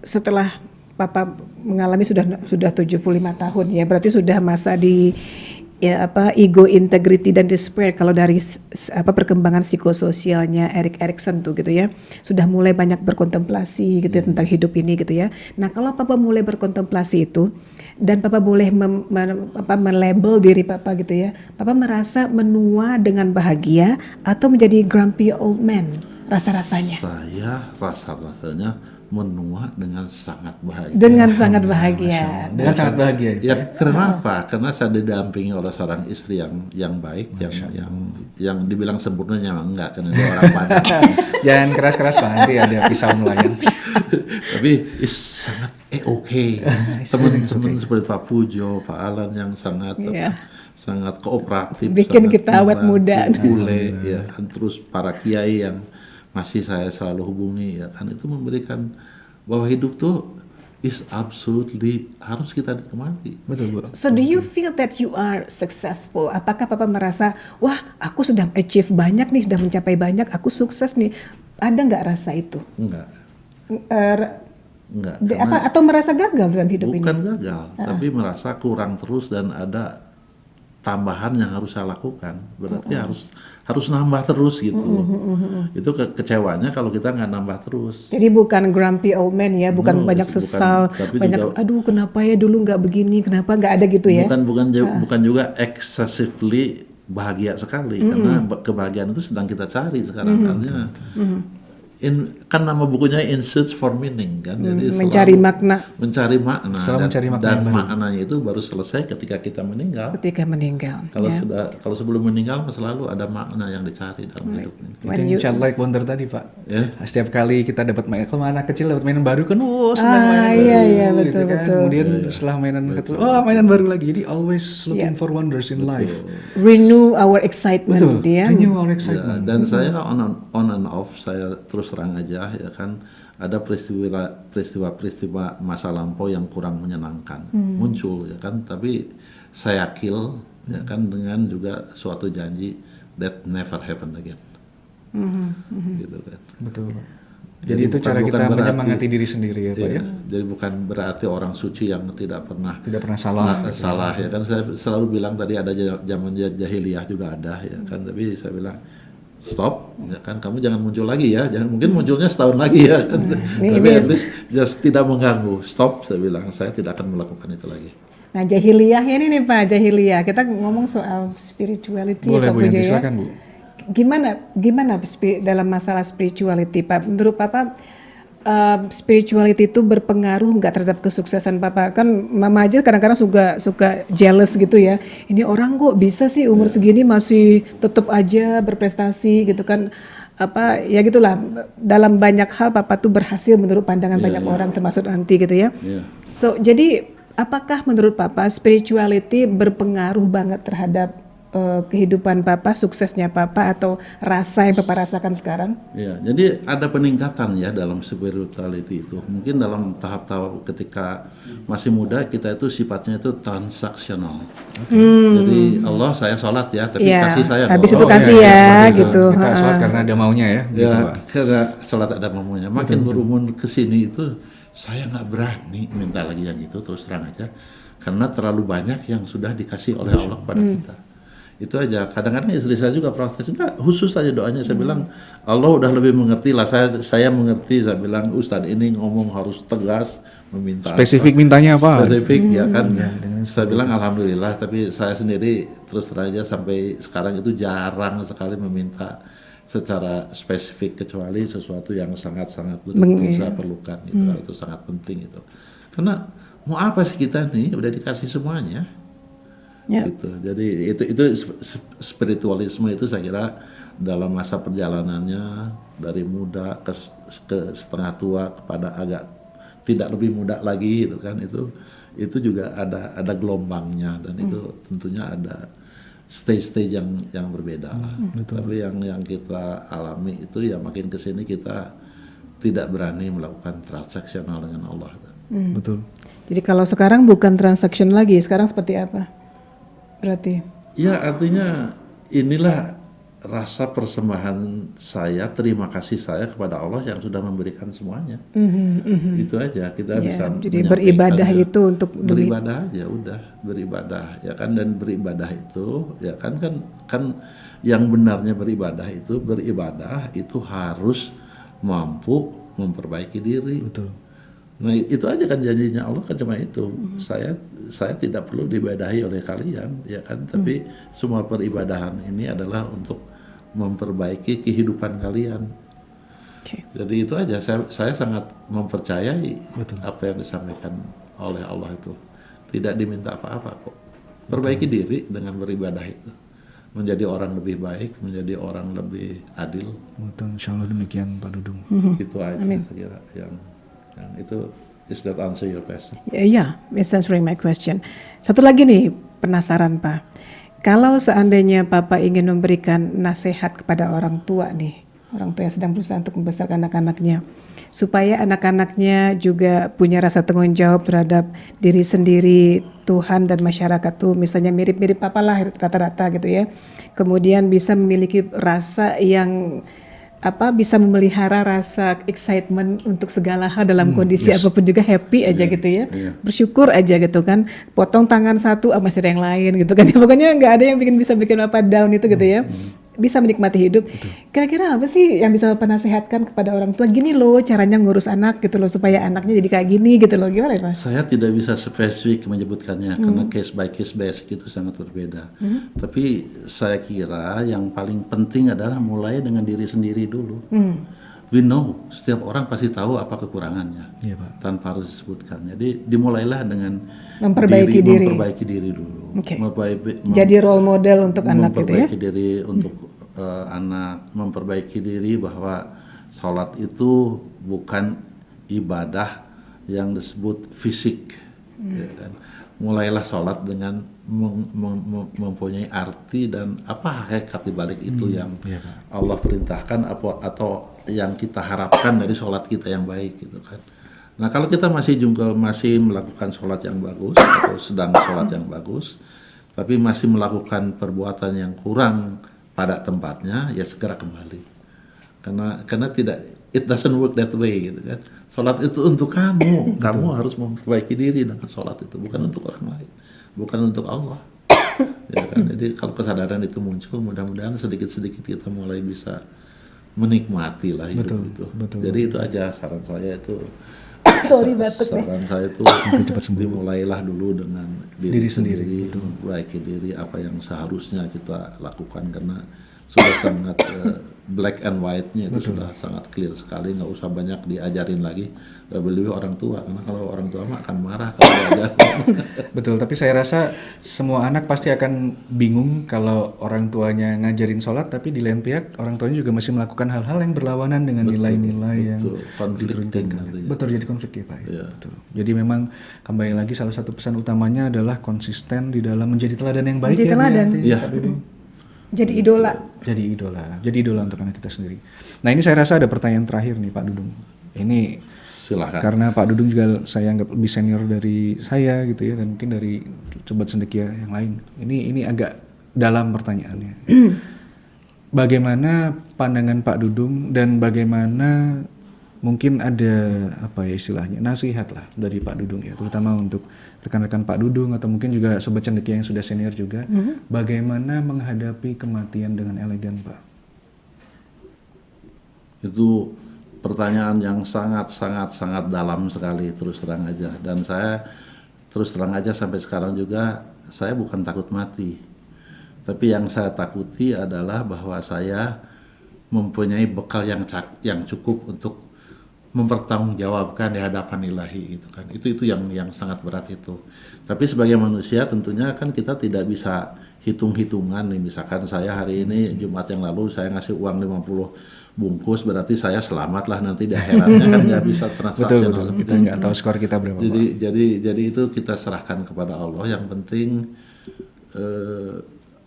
setelah Papa mengalami sudah 75 tahun ya, berarti sudah masa di ego, integrity dan despair kalau dari perkembangan psikososialnya Erik Erikson tuh gitu ya. Sudah mulai banyak berkontemplasi gitu ya, tentang hidup ini gitu ya. Nah, kalau Papa mulai berkontemplasi itu dan Papa boleh melabel diri Papa gitu ya. Papa merasa menua dengan bahagia atau menjadi grumpy old man rasa-rasanya? Saya rasa-rasanya menua dengan sangat bahagia. Dengan sangat bahagia. Dengan sangat bahagia. Ya, kenapa? Karena saya didampingi oleh seorang istri yang baik, yang dibilang sempurnanya enggak, karena dia orang Padang. Jangan keras-keras Pak, nanti ada pisau melayang. Tapi sangat oke. Teman-teman seperti Pak Pujo, Pak Alan yang sangat sangat kooperatif, bikin sangat kita awet muda. Bule, ya kan, terus para kiai yang masih saya selalu hubungi, ya kan, itu memberikan bahwa hidup tuh is absolutely harus kita nikmati. Betul, Bu. So do you feel that you are successful? Apakah Papa merasa, wah aku sudah achieve banyak nih, sudah mencapai banyak, aku sukses nih. Ada nggak rasa itu? Enggak. Enggak. Atau merasa gagal dalam hidup ini? Bukan gagal, tapi merasa kurang terus dan ada tambahan yang harus saya lakukan. Berarti harus nambah terus gitu. Itu kecewanya kalau kita nggak nambah terus. Jadi bukan grumpy old man ya, bukan banyak sesal, banyak juga, aduh kenapa ya dulu nggak begini, kenapa nggak ada gitu ya? Bukan juga excessively bahagia sekali, karena kebahagiaan itu sedang kita cari sekarang. Artinya kan nama bukunya In Search for Meaning kan, jadi mencari makna dan maknanya itu baru selesai ketika kita meninggal. Kalau sebelum meninggal selalu ada makna yang dicari dalam hidup ini. Itu childlike wonder tadi Pak. Setiap kali kita dapat kalau anak kecil dapat mainan baru kan, senang mainan baru, betul, gitu kan. betul. Kemudian setelah mainan kecil, mainan baru lagi. Jadi always looking for wonders in life. Renew our excitement, renew our excitement. Dan saya on and off, saya terus terang aja, ya kan, ada peristiwa masa lampau yang kurang menyenangkan muncul, ya kan, tapi saya kill, ya kan, dengan juga suatu janji that never happen again. Gitu kan. Betul. Jadi itu cara kita menyemangati diri sendiri ya Pak ya. Jadi bukan berarti orang suci yang tidak pernah salah. Ya kan, saya selalu bilang tadi ada zaman jahiliyah juga ada, ya kan, tapi saya bilang stop, ya kan, kamu jangan muncul lagi ya, mungkin munculnya setahun lagi ya kan. Tapi at least just tidak mengganggu, stop, saya bilang, saya tidak akan melakukan itu lagi. Nah, jahiliyah ini nih Pak, jahiliyah, kita ngomong soal spirituality. Boleh Pak Bu, Pujo, silakan Bu. Gimana dalam masalah spirituality Pak? Menurut Papa spirituality itu berpengaruh nggak terhadap kesuksesan Papa? Kan Mama aja kadang-kadang suka jealous gitu ya. Ini orang kok bisa sih umur segini masih tetap aja berprestasi gitu kan. Ya gitulah, dalam banyak hal Papa tuh berhasil menurut pandangan banyak orang termasuk nanti gitu ya. So jadi apakah menurut Papa spirituality berpengaruh banget terhadap kehidupan Papa, suksesnya Papa, atau rasa yang Papa rasakan sekarang? Ya, jadi ada peningkatan ya dalam spirituality itu. Mungkin dalam tahap-tahap ketika masih muda kita itu sifatnya itu transaksional. Jadi Allah, saya sholat ya, tapi kasih saya. Habis itu kasih gitu. Kita sholat karena ada maunya ya. Ya, gitu, karena sholat ada maunya. Makin berumur kesini itu saya nggak berani minta lagi yang itu, terus terang aja, karena terlalu banyak yang sudah dikasih oleh Allah kepada kita. Itu aja. Kadang-kadang istri saya juga protes, enggak, khusus aja doanya. Saya bilang Allah udah lebih mengerti lah, saya mengerti. Saya bilang Ustadz ini ngomong harus tegas, meminta spesifik mintanya apa? Spesifik ya kan. Saya bilang alhamdulillah, tapi saya sendiri terus terang aja sampai sekarang itu jarang sekali meminta secara spesifik, kecuali sesuatu yang sangat-sangat betul-betul saya perlukan gitu. Itu sangat penting itu. Karena mau apa sih kita nih, udah dikasih semuanya. Gitu. Jadi itu spiritualisme itu saya kira dalam masa perjalanannya dari muda ke setengah tua kepada agak tidak lebih muda lagi gitu kan, itu juga ada gelombangnya, dan itu tentunya ada stage-stage yang berbeda lah. Tapi yang kita alami itu ya makin kesini kita tidak berani melakukan transaksional dengan Allah. Betul. Jadi kalau sekarang bukan transaction lagi, sekarang seperti apa? Berarti? Ya artinya inilah rasa persembahan saya, terima kasih saya kepada Allah yang sudah memberikan semuanya. Itu aja kita Ya, bisa jadi beribadah menyampaikannya. itu untuk demi Beribadah aja udah, beribadah ya kan. Dan beribadah itu ya kan yang benarnya beribadah itu harus mampu memperbaiki diri. Betul. Nah itu aja kan janjinya Allah kan cuma itu. Saya tidak perlu diibadahi oleh kalian ya kan, tapi semua peribadahan ini adalah untuk memperbaiki kehidupan kalian. Oke. Jadi itu aja, saya sangat mempercayai Betul. apa yang disampaikan oleh Allah itu. Tidak diminta apa-apa kok. Perbaiki diri dengan beribadah itu. Menjadi orang lebih baik, menjadi orang lebih adil. Betul, insya Allah demikian Pak Dudung. Itu aja saya kira yang itu. Is that answer your question? Ya, it's answering my question. Satu lagi nih, penasaran Pak. Kalau seandainya Bapak ingin memberikan nasihat kepada orang tua nih, orang tua yang sedang berusaha untuk membesarkan anak-anaknya, supaya anak-anaknya juga punya rasa tanggung jawab terhadap diri sendiri, Tuhan dan masyarakat tuh misalnya mirip-mirip Papa lah rata-rata gitu ya. Kemudian bisa memiliki rasa yang bisa memelihara rasa excitement untuk segala hal dalam kondisi apapun, juga happy aja gitu ya, bersyukur aja gitu kan, potong tangan satu masih ada yang lain gitu kan. Pokoknya nggak ada yang bisa bikin apa down itu gitu ya, bisa menikmati hidup. Kira-kira apa sih yang bisa Bapak nasihatkan kepada orang tua, gini loh caranya ngurus anak gitu loh supaya anaknya jadi kayak gini gitu loh, gimana Pak? Saya tidak bisa spesifik menyebutkannya karena case by case basic itu sangat berbeda. Tapi saya kira yang paling penting adalah mulai dengan diri sendiri dulu. We know, setiap orang pasti tahu apa kekurangannya, Iya Pak. tanpa harus disebutkan. Jadi dimulailah dengan Memperbaiki diri. memperbaiki diri dulu. Oke. Memperbaiki- Jadi role model untuk anak gitu ya. memperbaiki diri untuk anak, memperbaiki diri bahwa sholat itu bukan ibadah yang disebut fisik, ya kan? Mulailah sholat dengan mempunyai arti dan apa hakikat dibalik itu yang iya, Pak. Allah perintahkan atau yang kita harapkan dari sholat kita yang baik gitu kan. Nah kalau kita masih melakukan sholat yang bagus atau sedang sholat yang bagus, tapi masih melakukan perbuatan yang kurang pada tempatnya, ya segera kembali. Karena tidak, it doesn't work that way gitu kan. Sholat itu untuk kamu harus memperbaiki diri dengan sholat itu, bukan untuk orang lain, bukan untuk Allah. Ya kan? Jadi kalau kesadaran itu muncul, mudah-mudahan sedikit-sedikit kita mulai bisa menikmati lah hidup itu. Betul. Jadi itu aja saran saya itu. Sorry batuk deh. Saran saya itu dimulailah dulu dengan diri sendiri, memperbaiki diri apa yang seharusnya kita lakukan, karena sudah sangat black and white-nya itu sudah sangat clear sekali, nggak usah banyak diajarin lagi, lebih orang tua, karena kalau orang tua mah akan marah kalau diajarin. Betul, tapi saya rasa semua anak pasti akan bingung kalau orang tuanya ngajarin sholat, tapi di lain pihak orang tuanya juga masih melakukan hal-hal yang berlawanan dengan nilai-nilai yang conflicting nantinya. betul, jadi konflik ya Pak. Iya. Betul. Jadi memang kembali lagi salah satu pesan utamanya adalah konsisten di dalam menjadi teladan yang baik. Menjadi teladan. Iya. Jadi idola. Jadi idola untuk anak kita sendiri. Nah ini saya rasa ada pertanyaan terakhir nih Pak Dudung. Ini Silahkan. karena Pak Dudung juga saya anggap lebih senior dari saya gitu ya, dan mungkin dari Sobat Cendekia yang lain. Ini agak dalam pertanyaannya. Bagaimana pandangan Pak Dudung dan bagaimana mungkin ada istilahnya nasihat lah dari Pak Dudung ya, terutama untuk rekan-rekan Pak Dudung atau mungkin juga Sobat Cendekia yang sudah senior juga, bagaimana menghadapi kematian dengan elegan Pak? Itu pertanyaan yang sangat dalam sekali, terus terang aja. Dan saya terus terang aja sampai sekarang juga saya bukan takut mati. Tapi yang saya takuti adalah bahwa saya mempunyai bekal yang cukup untuk mempertanggungjawabkan di hadapan ilahi gitu kan. Itu yang sangat berat itu. Tapi sebagai manusia tentunya kan kita tidak bisa hitung-hitungan nih. Misalkan saya hari ini Jumat yang lalu saya ngasih uang 50 bungkus, berarti saya selamat lah nanti di akhiratnya, kan nggak bisa transaksional. Betul. Kita nggak tahu skor kita berapa. Jadi itu kita serahkan kepada Allah. Yang penting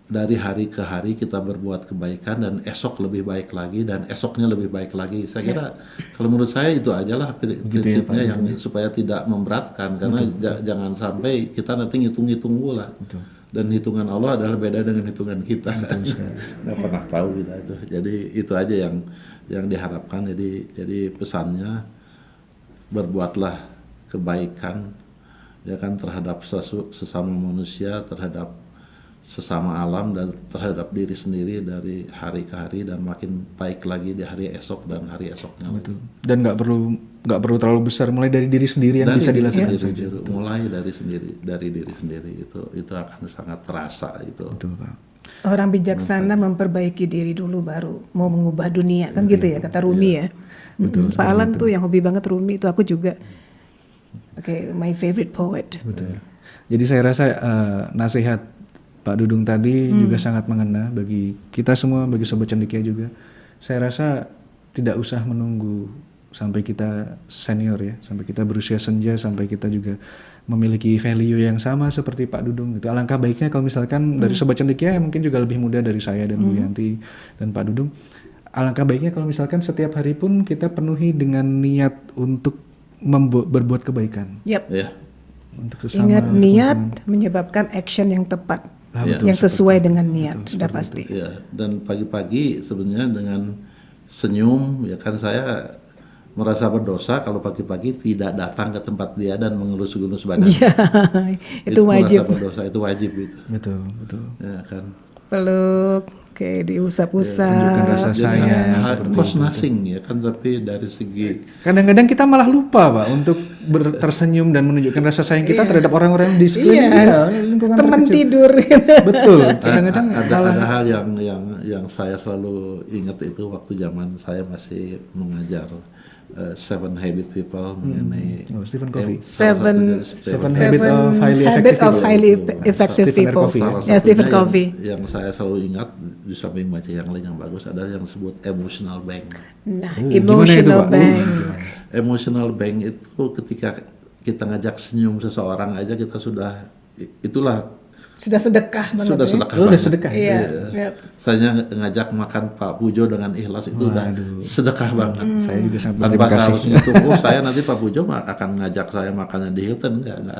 dari hari ke hari kita berbuat kebaikan dan esok lebih baik lagi dan esoknya lebih baik lagi. Saya kira kalau menurut saya itu ajalah prinsipnya yang supaya tidak memberatkan, karena jangan sampai kita nanti ngitung-ngitung pula. Dan hitungan Allah adalah beda dengan hitungan kita. Nggak pernah tahu kita itu. Jadi itu aja yang diharapkan. Jadi pesannya, berbuatlah kebaikan ya kan, terhadap sesama manusia, terhadap sesama alam, dan terhadap diri sendiri dari hari ke hari, dan makin baik lagi di hari esok dan hari esoknya. Betul. Dan nggak perlu terlalu besar, mulai dari diri sendiri yang bisa dilakukan saja. Mulai dari diri sendiri itu akan sangat terasa itu. Betul, Pak. Orang bijaksana memperbaiki diri dulu baru mau mengubah dunia, kan gitu ya kata Rumi ya. Pak Alan tuh yang hobi banget Rumi, itu aku juga. Oke, my favorite poet. Betul. Jadi saya rasa nasihat Pak Dudung tadi juga sangat mengena bagi kita semua, bagi Sobat Cendekia juga. Saya rasa tidak usah menunggu sampai kita senior ya, sampai kita berusia senja, sampai kita juga memiliki value yang sama seperti Pak Dudung gitu. Alangkah baiknya kalau misalkan dari Sobat Cendekia yang mungkin juga lebih muda dari saya dan Bu Yanti dan Pak Dudung, alangkah baiknya kalau misalkan setiap hari pun kita penuhi dengan niat untuk berbuat kebaikan. Yap. Ya. Untuk sesama. Ingat, niat menyebabkan action yang tepat, yang sesuai dengan niat, sudah pasti. Ya, dan pagi-pagi sebenarnya dengan senyum ya kan, saya merasa berdosa kalau pagi-pagi tidak datang ke tempat dia dan mengelus-elus badan. Iya, itu wajib. Merasa berdosa, itu wajib gitu. Betul. Ya kan. Peluk, kayak diusap-usap. Tunjukkan rasa sayang. Cost nothing ya kan, tapi dari segi Kadang-kadang kita malah lupa Pak untuk tersenyum dan menunjukkan rasa sayang kita terhadap orang-orang di sekeliling kita, lingkungan teman terkecil. tidur. Betul. Kadang-kadang ada hal yang saya selalu ingat itu waktu zaman saya masih mengajar Seven Habit People mengenai Stephen Covey. Seven Habit of Highly Effective Effective Stephen People. Covey, Salah Ya, Stephen satunya Covey. yang saya selalu ingat di samping baca yang lain yang bagus adalah yang disebut emotional bank. Nah, gimana itu, emotional Pak? bank. Emotional bank itu ketika kita ngajak senyum seseorang aja kita itulah Sudah sedekah banget. sudah ya. sedekah. Udah banget. sedekah. Iya. Yap. Saya ngajak makan Pak Pujo dengan ikhlas itu udah sedekah banget. Saya juga sangat Tanpa berterima saya kasih. harus ngitung, saya nanti Pak Pujo akan ngajak saya makannya di Hilton, nggak ada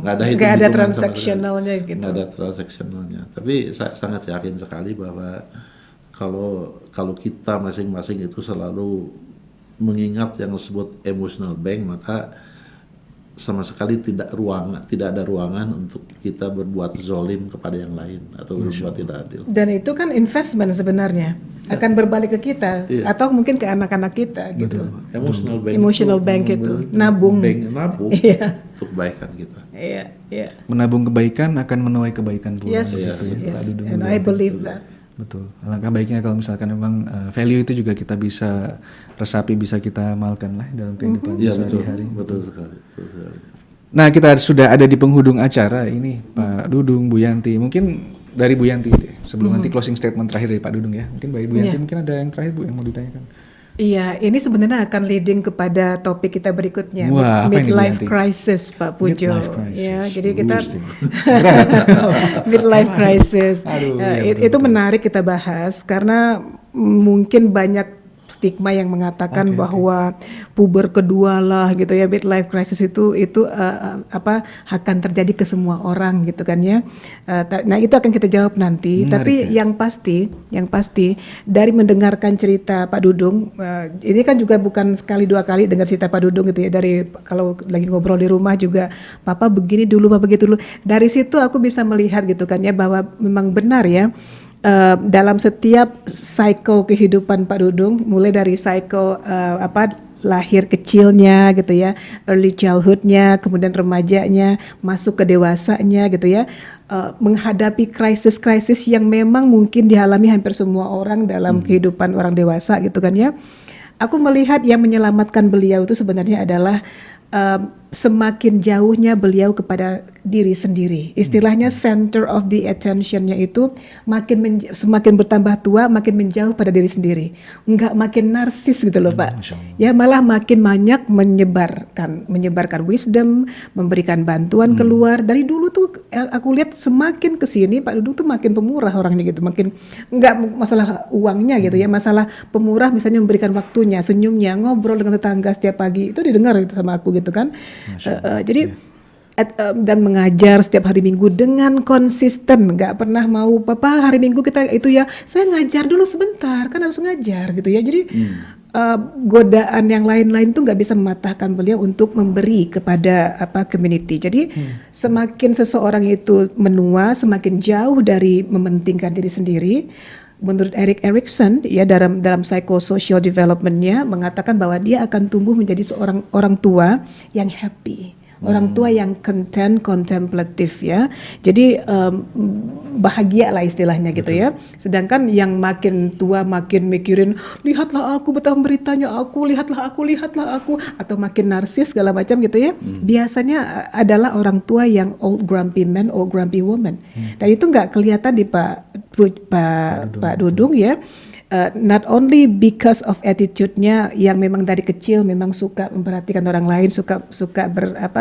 Nggak ada hitung-hitungan sama transaksionalnya sekali. gitu. Nggak ada transaksionalnya. Tapi saya sangat yakin sekali bahwa kalau kita masing-masing itu selalu mengingat yang disebut emotional bank, maka sama sekali tidak ada ruangan untuk kita berbuat zolim kepada yang lain atau berbuat tidak adil. Dan itu kan investment sebenarnya, akan berbalik ke kita atau mungkin ke anak-anak kita gitu. Emotional bank itu nabung. Nabung Iya. untuk kebaikan kita. Iya. Menabung kebaikan akan menuai kebaikan pula. Yes. Begitu, Pak Dudung. And I believe that. Betul. Alangkah baiknya kalau misalkan memang value itu juga kita bisa resapi, bisa kita amalkan lah dalam kehidupan Iya betul, sehari-hari. betul sekali. Nah, kita sudah ada di penghujung acara ini, Pak Dudung, Bu Yanti. Mungkin dari Bu Yanti deh, sebelum nanti closing statement terakhir dari Pak Dudung ya. Mungkin dari Bu Yanti mungkin ada yang terakhir Bu yang mau ditanyakan. Iya, ini sebenarnya akan leading kepada topik kita berikutnya, Wah, apa ini, Bu midlife Yanti? crisis, Pak Pujo. Midlife crisis. Ya, jadi kita Busti. midlife crisis. Aduh, Itu menarik kita bahas karena mungkin banyak stigma yang mengatakan bahwa puber kedua lah gitu ya, midlife crisis itu akan terjadi ke semua orang gitu kan ya. Nah, itu akan kita jawab nanti. Menarik, tapi yang pasti dari mendengarkan cerita Pak Dudung, ini kan juga bukan sekali dua kali dengar cerita Pak Dudung gitu ya, dari kalau lagi ngobrol di rumah juga, Papa begini dulu, Papa begitu dulu. Dari situ aku bisa melihat gitu kan ya, bahwa memang benar ya, dalam setiap cycle kehidupan Pak Dudung, mulai dari cycle lahir kecilnya gitu ya, early childhoodnya, kemudian remajanya, masuk ke dewasanya gitu ya, menghadapi krisis-krisis yang memang mungkin dialami hampir semua orang dalam kehidupan orang dewasa gitu kan ya. Aku melihat yang menyelamatkan beliau itu sebenarnya adalah semakin jauhnya beliau kepada diri sendiri. Istilahnya center of the attention-nya itu semakin bertambah tua, makin menjauh pada diri sendiri. Enggak makin narsis gitu loh Pak. Ya malah makin banyak menyebarkan wisdom, memberikan bantuan keluar. Dari dulu tuh aku lihat semakin kesini Pak Dudung tuh makin pemurah orangnya gitu. Makin enggak masalah uangnya gitu ya, masalah pemurah, misalnya memberikan waktunya, senyumnya, ngobrol dengan tetangga setiap pagi. Itu didengar itu sama aku gitu kan. Jadi dan mengajar setiap hari Minggu dengan konsisten, nggak pernah mau Papa hari Minggu kita itu ya saya ngajar dulu sebentar kan harus ngajar gitu ya. Jadi godaan yang lain-lain tuh nggak bisa mematahkan beliau untuk memberi kepada community. Jadi semakin seseorang itu menua, semakin jauh dari mementingkan diri sendiri. Menurut Erik Erikson ya dalam psychosocial development-nya mengatakan bahwa dia akan tumbuh menjadi seorang orang tua yang happy. Orang tua yang content, kontemplatif ya. Jadi bahagia lah istilahnya gitu ya. Sedangkan yang makin tua makin mikirin, lihatlah aku betapa beritanya aku, lihatlah aku, atau makin narsis segala macam gitu ya. Biasanya adalah orang tua yang old grumpy man, old grumpy woman. Dan itu nggak kelihatan di Pak Dudung ya. Not only because of attitude-nya yang memang dari kecil memang suka memperhatikan orang lain, suka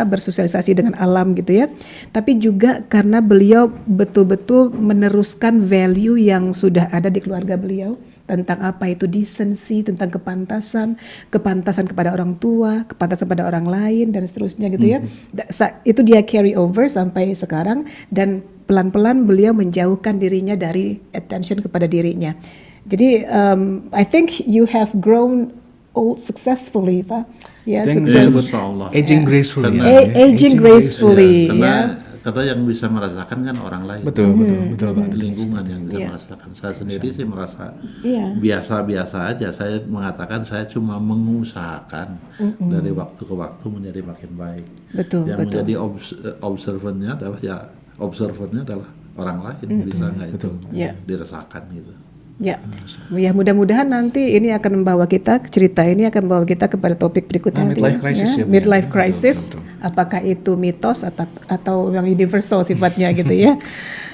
bersosialisasi dengan alam gitu ya, tapi juga karena beliau betul-betul meneruskan value yang sudah ada di keluarga beliau tentang apa itu decency, tentang kepantasan kepada orang tua, kepantasan pada orang lain dan seterusnya gitu ya. Itu dia carry over sampai sekarang dan pelan-pelan beliau menjauhkan dirinya dari attention kepada dirinya. Jadi I think you have grown old successfully, Pak. Ya, Yang sukses. disebut aging gracefully. Karena- Aging gracefully. Karena yang bisa merasakan kan orang lain. Betul, Pak. Di lingkungan yang bisa Iya. merasakan. Saya sendiri sih merasa Iya. biasa-biasa aja. Saya mengatakan saya cuma mengusahakan dari waktu ke waktu menjadi makin baik. Betul, Yang betul. menjadi observernya adalah orang lain, bisa nggak itu Iya. dirasakan gitu. Ya, mudah-mudahan nanti ini akan membawa kita cerita ini akan membawa kita kepada topik berikutnya. nanti midlife crisis ya, Bu, ya. Midlife crisis, Betul. apakah itu mitos atau yang universal sifatnya gitu ya?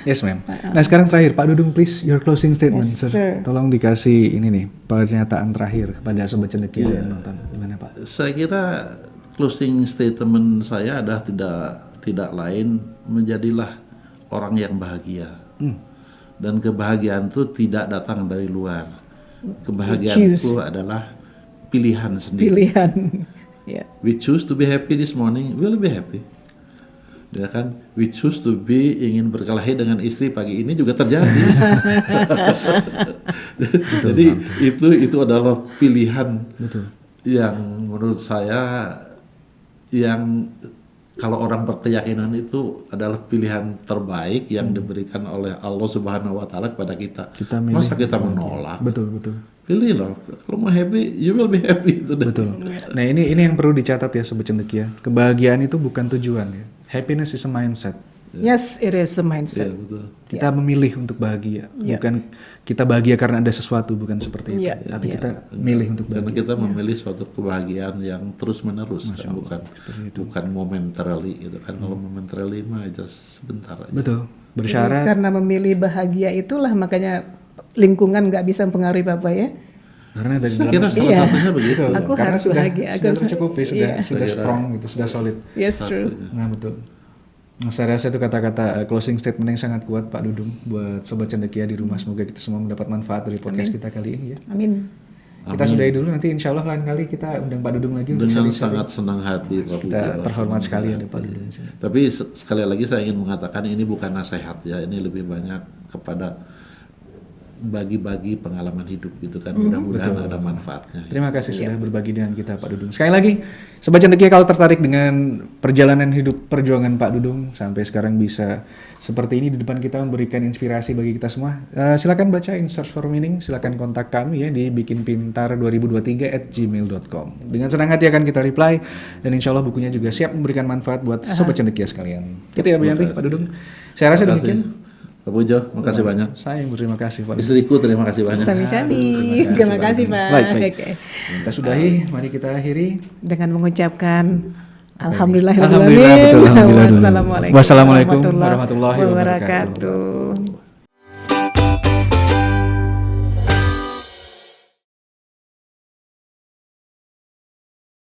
Yes, ma'am. Nah, sekarang terakhir, Pak Dudung, please your closing statement, Yes, sir. Tolong dikasih ini nih pernyataan terakhir kepada sobat cendekia yang nonton. Gimana, Pak? Saya kira closing statement saya adalah tidak lain menjadilah orang yang bahagia. Dan kebahagiaan itu tidak datang dari luar. Kebahagiaan Choose. itu adalah pilihan sendiri. Pilihan. Ya. We choose to be happy this morning, we'll be happy. Ya kan? We choose to be ingin berkelahi dengan istri pagi ini juga terjadi. Jadi itu adalah pilihan yang menurut saya yang kalau orang berkeyakinan itu adalah pilihan terbaik yang diberikan oleh Allah Subhanahu wa taala kepada kita. Kita milih Masa kita menolak? Betul. Pilih loh. Kalau mau happy, you will be happy itu. Betul. Nah, ini yang perlu dicatat ya sobat cendekia. Kebahagiaan itu bukan tujuan ya. Happiness is a mindset. Yes, it is a Iya, mindset. betul. Kita memilih untuk bahagia, bukan kita bahagia karena ada sesuatu, bukan seperti itu. Iya, Tapi iya. kita milih untuk Karena bahagia. kita memilih suatu kebahagiaan yang terus menerus, kan? bukan momentarily gitu kan. Kalau momentarily mah just sebentar aja. Betul. Bersyarat. Karena memilih bahagia itulah makanya lingkungan nggak bisa mempengaruhi Bapak ya. Karena dari Saya kira dalam salah Iya. satunya begitu. Aku karena harus bahagia, aku sudah harus- tercukupi, iya. sudah strong gitu, sudah solid. Yes, true. Nah, betul. Nah, saya rasa itu kata-kata closing statement yang sangat kuat Pak Dudung buat sobat cendekia di rumah. Semoga kita semua mendapat manfaat dari podcast kita kali ini ya. Amin. Kita sudahi dulu, nanti insya Allah lain kali kita undang Pak Dudung lagi untuk Dengan sharing-sharing. sangat senang hati Pak Kita Puja. terhormat sekali ada Pak Dudung di sini. Tapi sekali lagi saya ingin mengatakan ini bukan nasihat ya, ini lebih banyak kepada bagi-bagi pengalaman hidup gitu kan. Mudah-mudahan ada manfaatnya. Terima kasih sudah berbagi dengan kita Pak Dudung. Sekali lagi, Sobat Cendekia kalau tertarik dengan perjalanan hidup perjuangan Pak Dudung sampai sekarang bisa seperti ini di depan kita memberikan inspirasi bagi kita semua. Silakan baca In Search for Meaning, silakan kontak kami ya di bikinpintar2023@gmail.com. Dengan senang hati akan kita reply dan insya Allah bukunya juga siap memberikan manfaat buat Sobat Cendekia sekalian. Gitu ya Bu Yanti, Pak Dudung. Saya rasa Terima kasih. demikian. Pak Pujo, makasih banyak. Saya yang berterima kasih Pak Dudung. Istriku terima kasih banyak. Sami-sami. Terima kasih Pak. Baik, baik. Oke. Kita sudahi, mari kita akhiri. Dengan mengucapkan Alhamdulillah. Alhamdulillah, betul, alhamdulillah dulu. Wassalamualaikum Wassalamualaikum warahmatullahi wabarakatuh. wabarakatuh.